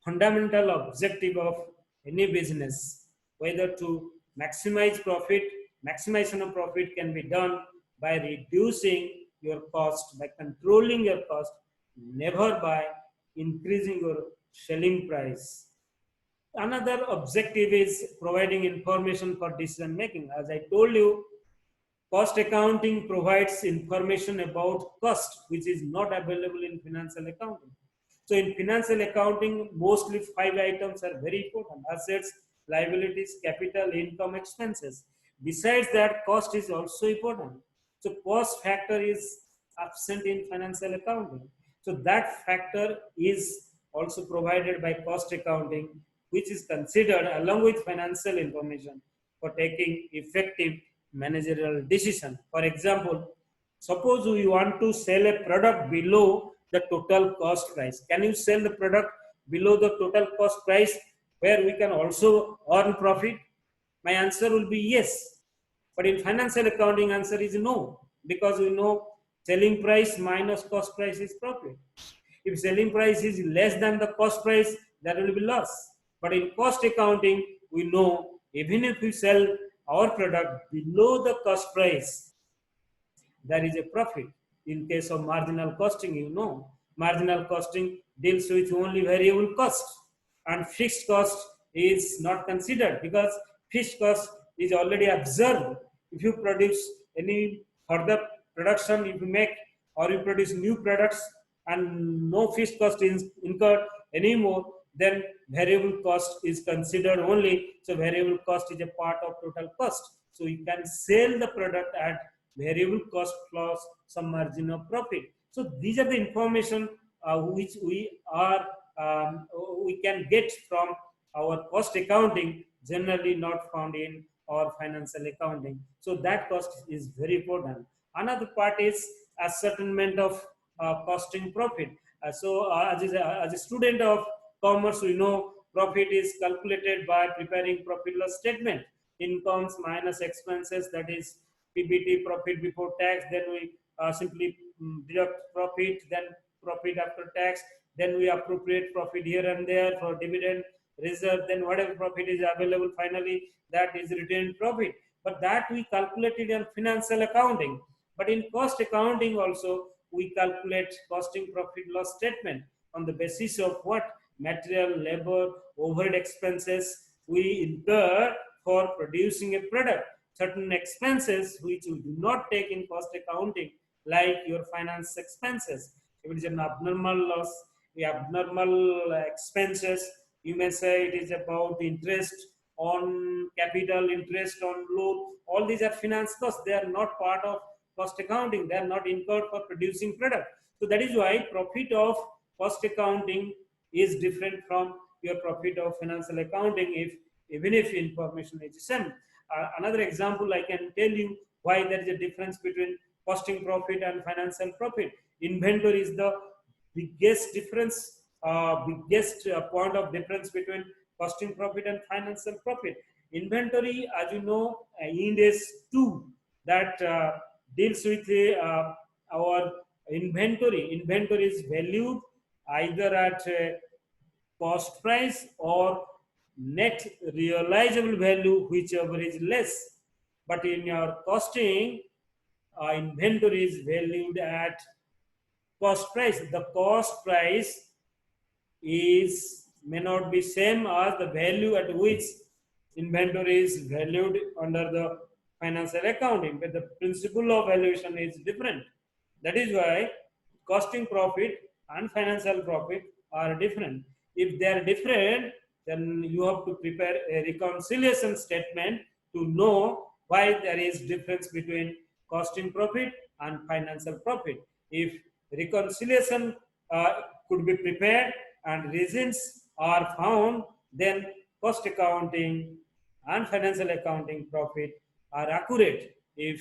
S2: fundamental objective of any business. Whether to maximize profit, maximization of profit can be done by reducing your cost, by controlling your cost, never by increasing your selling price. Another objective is providing information for decision making. As I told you, cost accounting provides information about cost, which is not available in financial accounting. So in financial accounting, mostly five items are very important: assets, liabilities, capital, income, expenses. Besides that, cost is also important. So cost factor is absent in financial accounting. So that factor is also provided by cost accounting, which is considered along with financial information for taking effective managerial decision. For example, suppose we want to sell a product below the total cost price. Can you sell the product below the total cost price where we can also earn profit? My answer will be yes. But in financial accounting, answer is no, because we know selling price minus cost price is profit. If selling price is less than the cost price, there will be loss. But in cost accounting, we know even if we sell our product below the cost price, there is a profit. In case of marginal costing, you know, marginal costing deals with only variable cost, and fixed cost is not considered because fixed cost is already observed. If you produce any further production, if you make or you produce new products and no fixed cost is incurred anymore, then variable cost is considered only. So variable cost is a part of total cost. So you can sell the product at variable cost plus some margin of profit. So these are the information which we can get from our cost accounting, generally not found in our financial accounting. So that cost is very important. Another part is ascertainment of costing profit. As a student of commerce, we know profit is calculated by preparing profit loss statement. Incomes minus expenses, that is PBT, profit before tax. Then we simply deduct profit, then profit after tax. Then we appropriate profit here and there for dividend reserve. Then whatever profit is available, finally that is retained profit. But that we calculated in financial accounting. But in cost accounting also, we calculate costing profit loss statement on the basis of what? Material, labor, overhead expenses we incur for producing a product. Certain expenses which we do not take in cost accounting, like your finance expenses. If it is an abnormal loss, the abnormal expenses, you may say it is about interest on capital, interest on loan. All these are finance costs. They are not part of cost accounting. They are not incurred for producing product. So that is why profit of cost accounting is different from your profit of financial accounting, if even if information is the same. Another example I can tell you why there is a difference between costing profit and financial profit. Inventory is the biggest difference, biggest point of difference between costing profit and financial profit. Inventory, as you know, Ind AS 2 that deals with our inventory. Inventory is valued either at cost price or net realizable value, whichever is less. But in your costing, inventory is valued at cost price. The cost price is may not be same as the value at which inventory is valued under the financial accounting, but the principle of valuation is different. That is why costing profit and financial profit are different. If they are different, then you have to prepare a reconciliation statement to know why there is difference between costing profit and financial profit. If reconciliation could be prepared and reasons are found, then cost accounting and financial accounting profit are accurate. If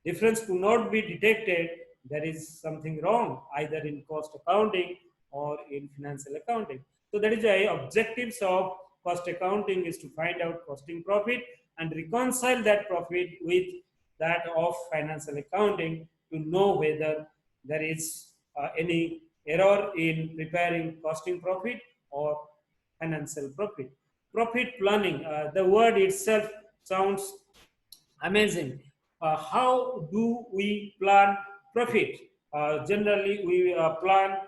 S2: difference could not be detected, there is something wrong either in cost accounting or in financial accounting. So that is why objectives of cost accounting is to find out costing profit and reconcile that profit with that of financial accounting to know whether there is any error in preparing costing profit or financial profit. Profit planning, the word itself sounds amazing. How do we plan profit? Generally, we plan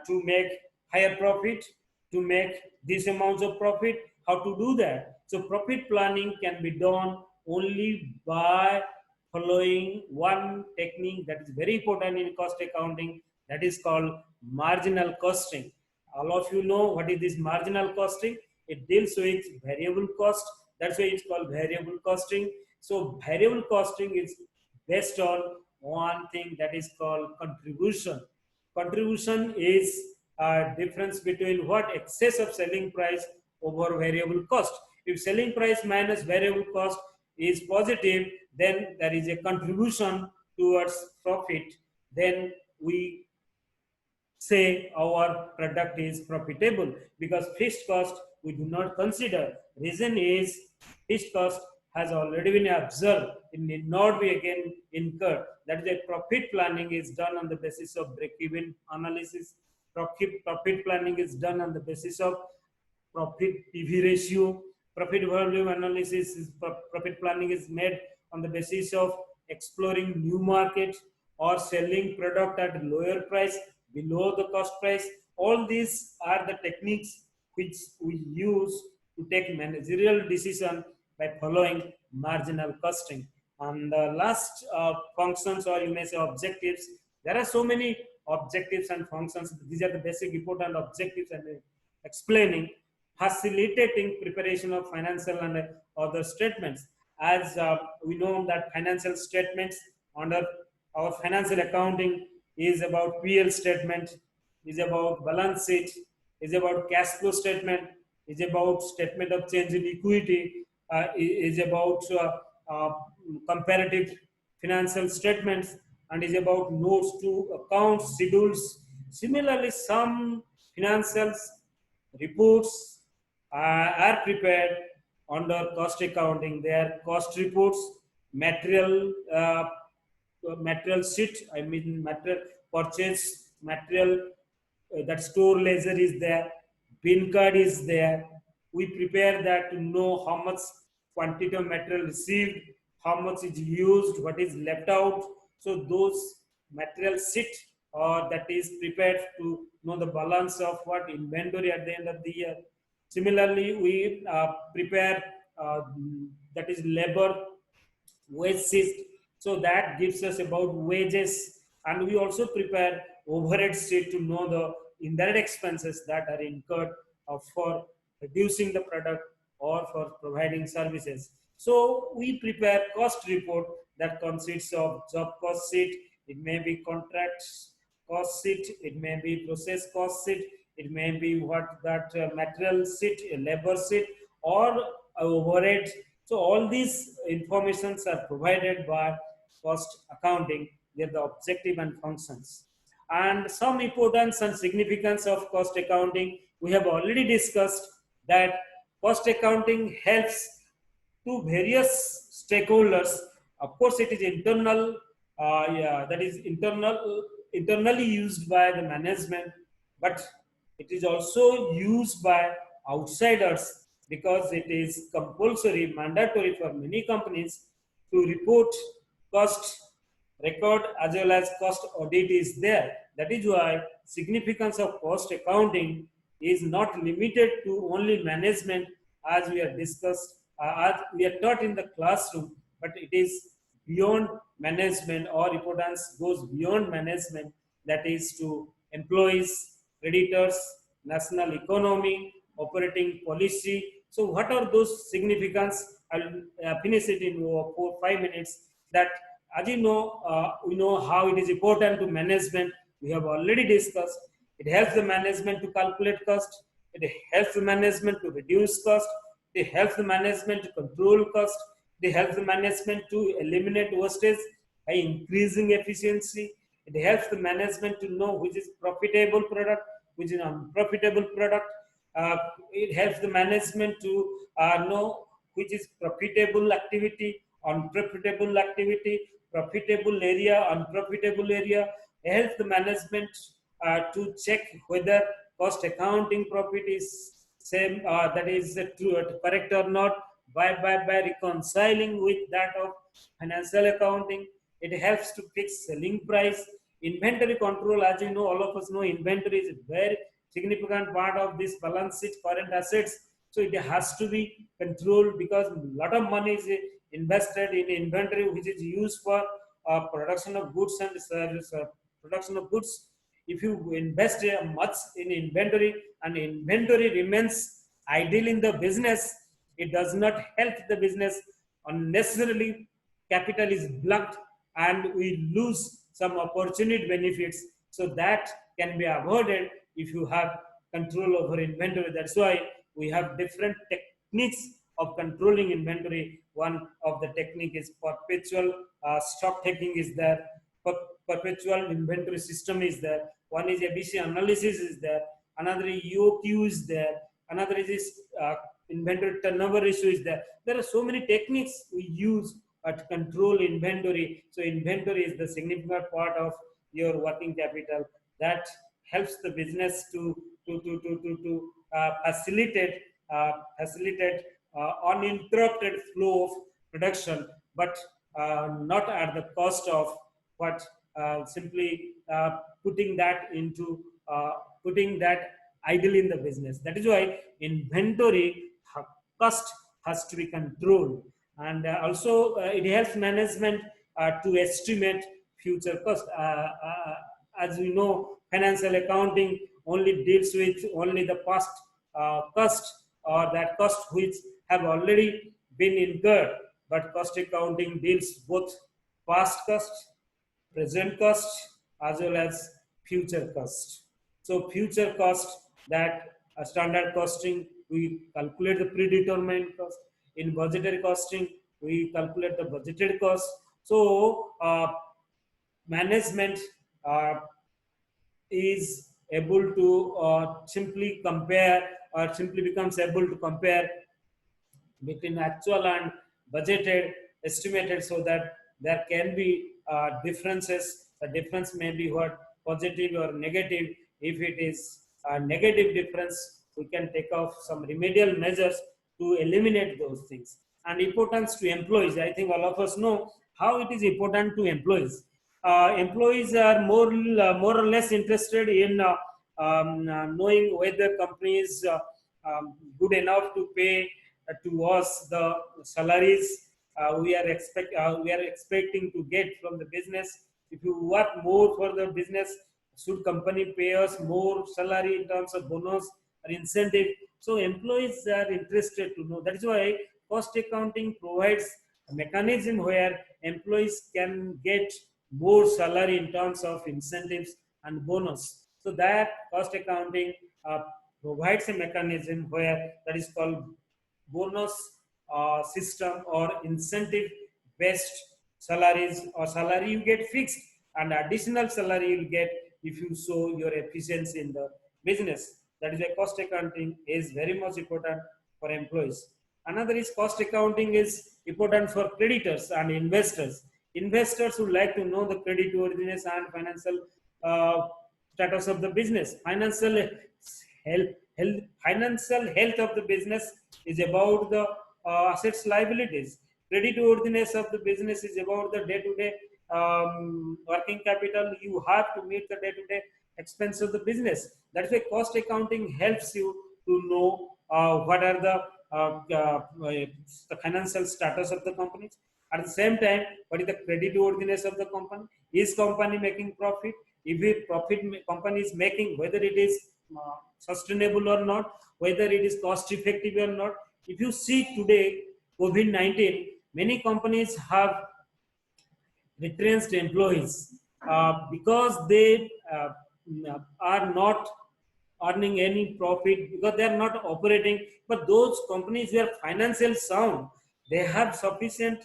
S2: to make higher profit, to make these amounts of profit. How to do that? So, profit planning can be done only by following one technique that is very important in cost accounting, that is called marginal costing. All of you know what is this marginal costing. It deals with variable cost. That's why it's called variable costing. So variable costing is based on one thing that is called contribution. Contribution is a difference between what excess of selling price over variable cost. If selling price minus variable cost is positive, then there is a contribution towards profit. Then we say our product is profitable, because fixed cost we do not consider. Reason is fixed cost has already been observed, it need not be again incurred. That is why profit planning is done on the basis of break-even analysis. Profit planning is done on the basis of profit PV ratio. Profit volume analysis is profit planning is made on the basis of exploring new markets or selling product at lower price below the cost price. All these are the techniques which we use to take managerial decision by following marginal costing. And the last functions, or you may say objectives, there are so many objectives and functions. These are the basic important objectives I'm explaining. Facilitating preparation of financial and other statements. As we know that financial statements under our financial accounting is about PL statement, is about balance sheet, is about cash flow statement, is about statement of change in equity, is about uh, comparative financial statements, and is about notes to accounts, schedules. Similarly, some financials reports are prepared under cost accounting. They are cost reports, material material sheet, I mean material purchase material, that store ledger is there, pin card is there. We prepare that to know how much quantity of material received, how much is used, what is left out. So those material sheet or that is prepared to know the balance of what inventory at the end of the year. Similarly, we prepare that is labor wage sheet. So that gives us about wages, and we also prepare overhead sheet to know the indirect expenses that are incurred for producing the product or for providing services. So we prepare cost report that consists of job cost sheet, it may be contracts cost sheet, it may be process cost sheet, it may be what that material sheet, labor sheet, or overhead. So all these informations are provided by cost accounting. They're the objective and functions. And some importance and significance of cost accounting, we have already discussed that cost accounting helps to various stakeholders. Of course, it is internal, yeah, that is internally used by the management, but it is also used by outsiders, because it is compulsory, mandatory for many companies to report cost record as well as cost audit is there. That is why significance of cost accounting is not limited to only management, as we have discussed, as we are taught in the classroom, but it is beyond management, or importance goes beyond management, that is to employees, creditors, national economy, operating policy. So what are those significance? I'll finish it in 4 5 minutes. That as you know, we know how it is important to management. We have already discussed. It helps the management to calculate cost. It helps the management to reduce cost. It helps the management to control cost. It helps the management to eliminate wastage by increasing efficiency. It helps the management to know which is profitable product, which is unprofitable product. Uh, it helps the management to know which is profitable activity, unprofitable activity, profitable area, unprofitable area. It helps the management to check whether cost accounting profit is same, that is true, correct or not, by reconciling with that of financial accounting. It helps to fix selling price. Inventory control, as you know, all of us know, inventory is a very significant part of this balance sheet current assets. So it has to be controlled because a lot of money is invested in inventory, which is used for production of goods and service, production of goods. If you invest much in inventory and inventory remains idle in the business, it does not help the business. Unnecessarily, capital is blocked and we lose some opportunity benefits. So that can be avoided if you have control over inventory. That's why we have different techniques of controlling inventory. One of the technique is perpetual stock taking is there. Perpetual inventory system is there. One is ABC analysis is there. Another EOQ is there. Another is inventory turnover ratio is there. There are so many techniques we use to control inventory. So inventory is the significant part of your working capital that helps the business to facilitate uninterrupted flow of production, but not at the cost of what simply putting that into putting that idle in the business. That is why inventory cost has to be controlled, and also it helps management to estimate future cost. As we know, financial accounting only deals with only the past cost or that cost which have already been incurred, but cost accounting deals both past cost, present cost, as well as future cost. So future cost, that standard costing, we calculate the predetermined cost. In budgetary costing, we calculate the budgeted cost. So management is able to simply compare or simply becomes able to compare between actual and budgeted estimated, so that there can be differences. The difference may be what positive or negative. If it is a negative difference, we can take off some remedial measures to eliminate those things. And importance to employees, I think all of us know how it is important to employees. Employees are more or less interested in knowing whether company is good enough to pay to us the salaries we are expecting to get from the business. If you work more for the business, should company pay us more salary in terms of bonus or incentive? So employees are interested to know. That is why cost accounting provides a mechanism where employees can get more salary in terms of incentives and bonus. So that cost accounting provides a mechanism where that is called bonus system or incentive based salaries, or salary you get fixed and additional salary you'll get if you show your efficiency in the business. That is why cost accounting is very much important for employees. Another is cost accounting is important for creditors and investors. Investors would like to know the credit worthiness and financial status of the business. Financial health of the business is about the assets liabilities. Credit worthiness of the business is about the day-to-day working capital. You have to meet the day-to-day expense of the business. That's why cost accounting helps you to know what are the financial status of the companies. At the same time, what is the credit worthiness of the company? Is company making profit? If a profit company is making, whether it is sustainable or not, whether it is cost effective or not. If you see today, COVID-19, many companies have retrenched employees because they are not earning any profit because they are not operating. But those companies were financial sound. They have sufficient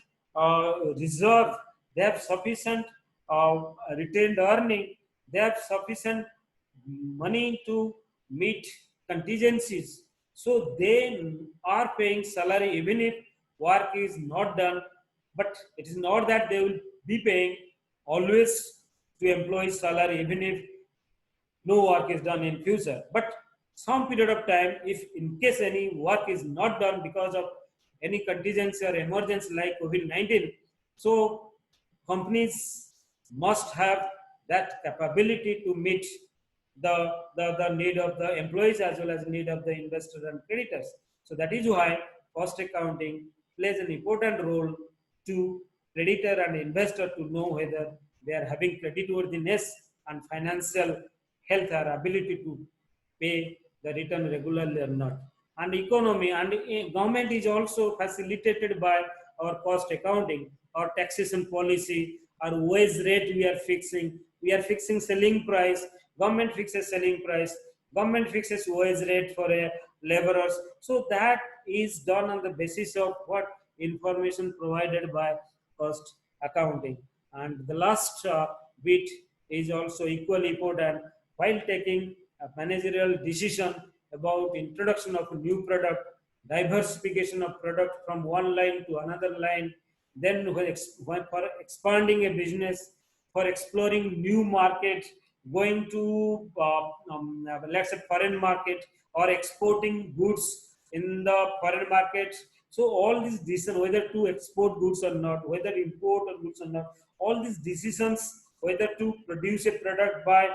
S2: reserve. They have sufficient retained earning. They have sufficient money to meet contingencies. So they are paying salary even if work is not done. But it is not that they will be paying always to employees salary even if no work is done in future. But some period of time, if in case any work is not done because of any contingency or emergency like COVID-19, so companies must have that capability to meet the need of the employees as well as need of the investors and creditors. So that is why cost accounting plays an important role to creditor and investor to know whether they are having creditworthiness and financial health or ability to pay the return regularly or not. And economy and government is also facilitated by our cost accounting, our taxation policy, our wage rate we are fixing. We are fixing selling price. Government fixes selling price. Government fixes wage rate for laborers. So that is done on the basis of what information provided by cost accounting. And the last bit is also equally important while taking a managerial decision about introduction of a new product, diversification of product from one line to another line, then for expanding a business, for exploring new market, going to let's say foreign market or exporting goods in the foreign market. So all these decisions, whether to export goods or not, whether import or goods or not, all these decisions, whether to produce a product by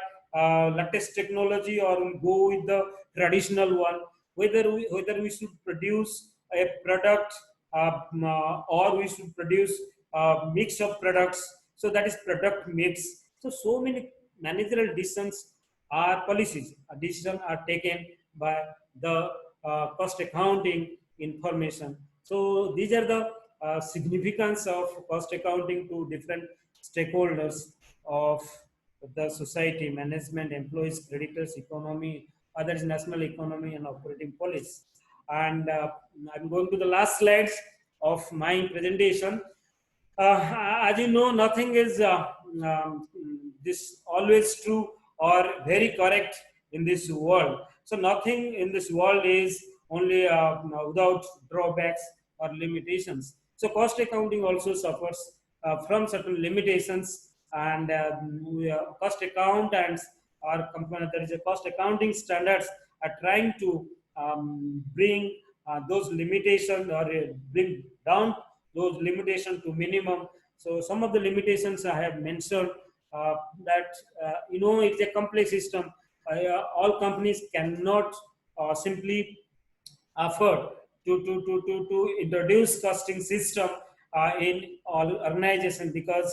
S2: latest technology or we go with the traditional one, whether we should produce a product or we should produce a mix of products. So that is product mix. So many managerial decisions are policies. Decisions are taken by the cost accounting information. So these are the significance of cost accounting to different stakeholders of the society, management, employees, creditors, economy, others, national economy and operating policy. And I'm going to the last slides of my presentation. As you know, nothing is um, this always true or very correct in this world. So nothing in this world is only without drawbacks or limitations. So cost accounting also suffers from certain limitations, and cost accountants or there is a cost accounting standards are trying to bring those limitations or bring down those limitations to minimum. So some of the limitations I have mentioned, that it's a complex system. All companies cannot simply afford to introduce costing system in all organization, because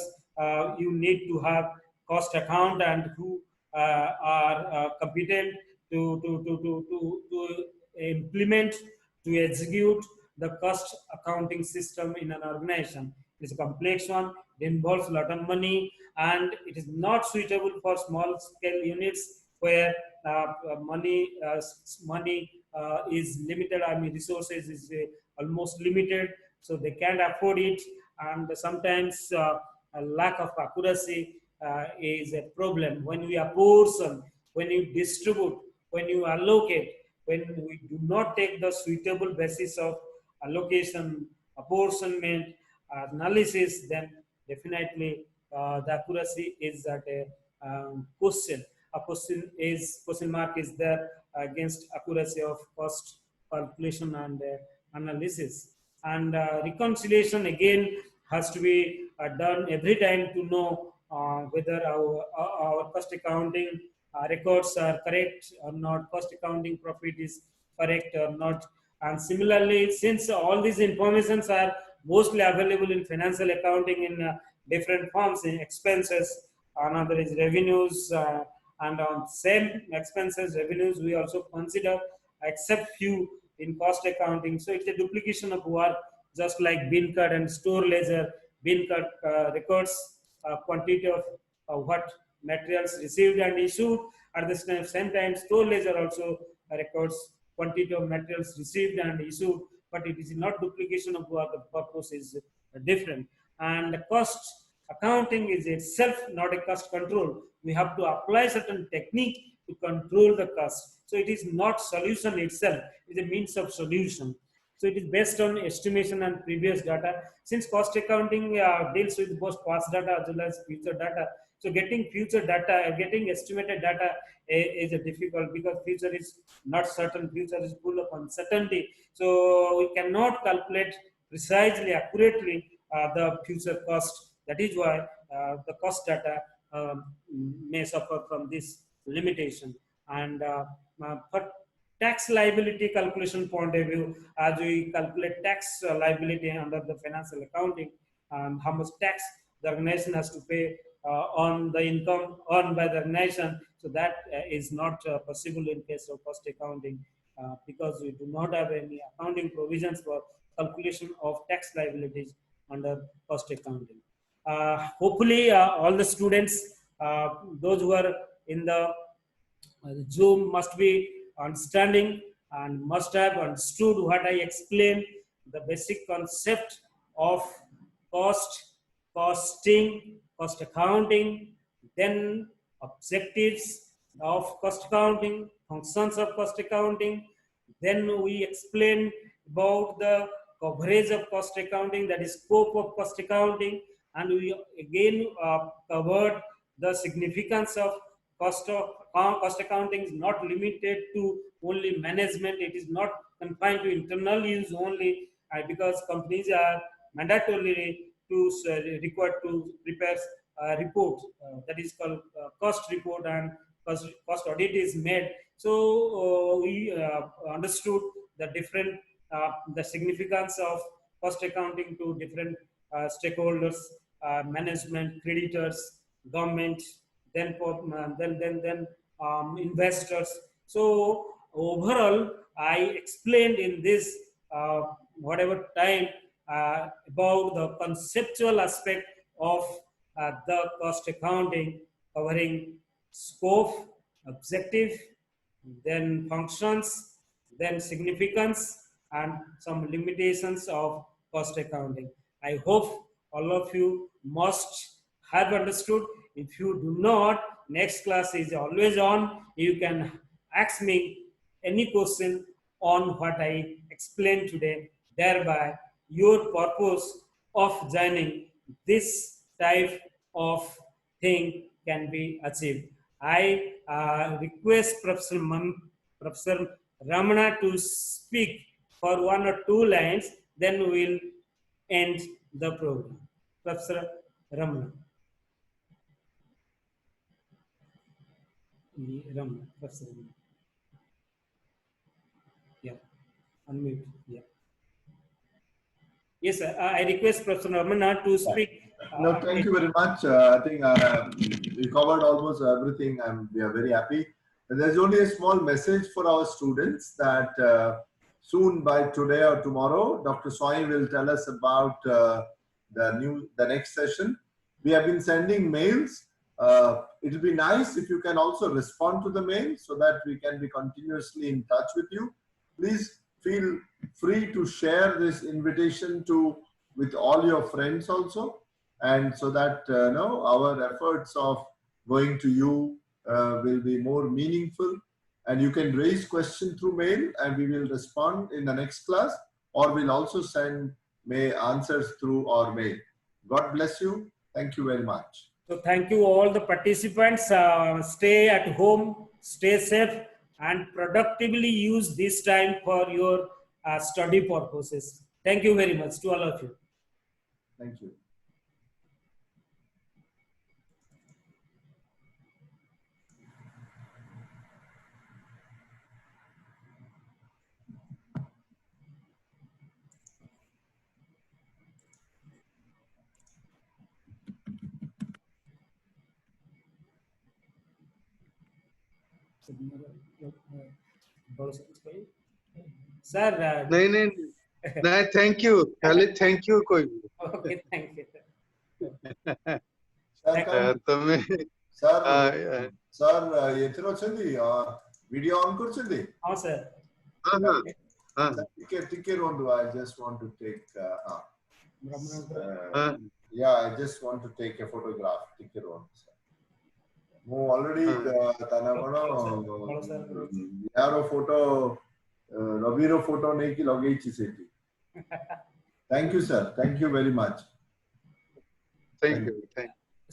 S2: you need to have cost accountant who are competent to implement, to execute the cost accounting system in an organization. It's a complex one. It involves a lot of money, and it is not suitable for small scale units where money is limited. I mean, resources is almost limited, so they can't afford it. And sometimes a lack of accuracy is a problem. When we apportion, when you distribute, when you allocate, when we do not take the suitable basis of allocation, apportionment, analysis, then definitely the accuracy is at a question. A question mark is there against accuracy of cost calculation and analysis. And reconciliation again has to be done every time to know whether our cost accounting records are correct or not, cost accounting profit is correct or not. And similarly, since all these informations are mostly available in financial accounting in different forms, in expenses, another is revenues, and on same expenses, revenues, we also consider, except few in cost accounting. So it's a duplication of work just like bin card and store ledger. Bin card records quantity of what materials received and issued. At the same time, store ledger also records quantity of materials received and issued, but it is not duplication of work. The purpose is different. And the cost accounting is itself not a cost control. We have to apply certain technique to control the cost. So it is not solution itself, it is a means of solution. So it is based on estimation and previous data. Since cost accounting deals with both past data as well as future data, so getting future data, getting estimated data is a difficult, because future is not certain, future is full of uncertainty. So we cannot calculate precisely, accurately the future cost. That is why the cost data may suffer from this limitation. And for tax liability calculation point of view, as we calculate tax liability under the financial accounting, and how much tax the organization has to pay on the income earned by the organization, so that is not possible in case of cost accounting, because we do not have any accounting provisions for calculation of tax liabilities under cost accounting. Hopefully, all the students, those who are in the Zoom, must be understanding and must have understood what I explained, the basic concept of cost, costing, cost accounting, then objectives of cost accounting, functions of cost accounting. Then we explained about the coverage of cost accounting, that is scope of cost accounting, and we again covered the significance of cost accounting is not limited to only management. It is not confined to internal use only, because companies are mandatorily to required to prepare report, that is called cost report, and cost audit is made. So we understood the different the significance of cost accounting to different stakeholders, management, creditors, government, then investors. So overall, I explained in this whatever time about the conceptual aspect of the cost accounting, covering scope, objective, then functions, then significance, and some limitations of cost accounting. I hope all of you must have understood. If you do not, next class is always on. You can ask me any question on what I explained today. Thereby, your purpose of joining this type of thing can be achieved. I request Professor Ramana to speak for 1 or 2 lines, then we will end the program. Professor Ramana. Ramana, Professor Ramana. Yeah, unmute. Yeah. Yes, sir. I request Professor Ramana to speak.
S3: No, thank you very much. I think we covered almost everything, and we are very happy. And there's only a small message for our students that soon, by today or tomorrow, Dr. Swami will tell us about the next session. We have been sending mails. It will be nice if you can also respond to the mail so that we can be continuously in touch with you. Please feel free to share this invitation with all your friends also, and so that our efforts of going to you will be more meaningful. And you can raise questions through mail, and we will respond in the next class, or we'll also send answers through our mail. God bless you. Thank you very much.
S2: So thank you all the participants. Stay at home, stay safe, and productively use this time for your study purposes. Thank you very much to all of you.
S3: Thank you.
S2: Sir,
S1: नहीं नहीं नहीं thank you खाली thank you कोई भी
S2: Okay, thank you.
S1: तुम्हें
S3: sir ଏଥିରେ ଅଛନ୍ତି video on କରୁଛନ୍ତି
S2: हाँ sir.
S1: हाँ हाँ हाँ
S3: ଟିକେ ରୁହନ୍ତୁ I just want to take
S1: हाँ
S3: yeah I just want to take a photograph ଟିକେ ରୁହନ୍ତୁ ମୁଁ already ତାନା କଣ यारो फोटो रविरो फोटो ନେଇକି ଲଗେଇଛି ସେଠି thank you sir thank you very much
S1: thank you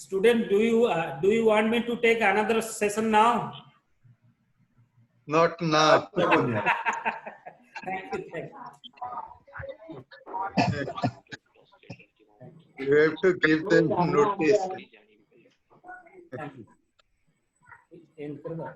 S2: Student, do you want me to take another session now?
S1: not now
S2: Thank you.
S1: you have to give them notice
S2: Thank you. End कर दो.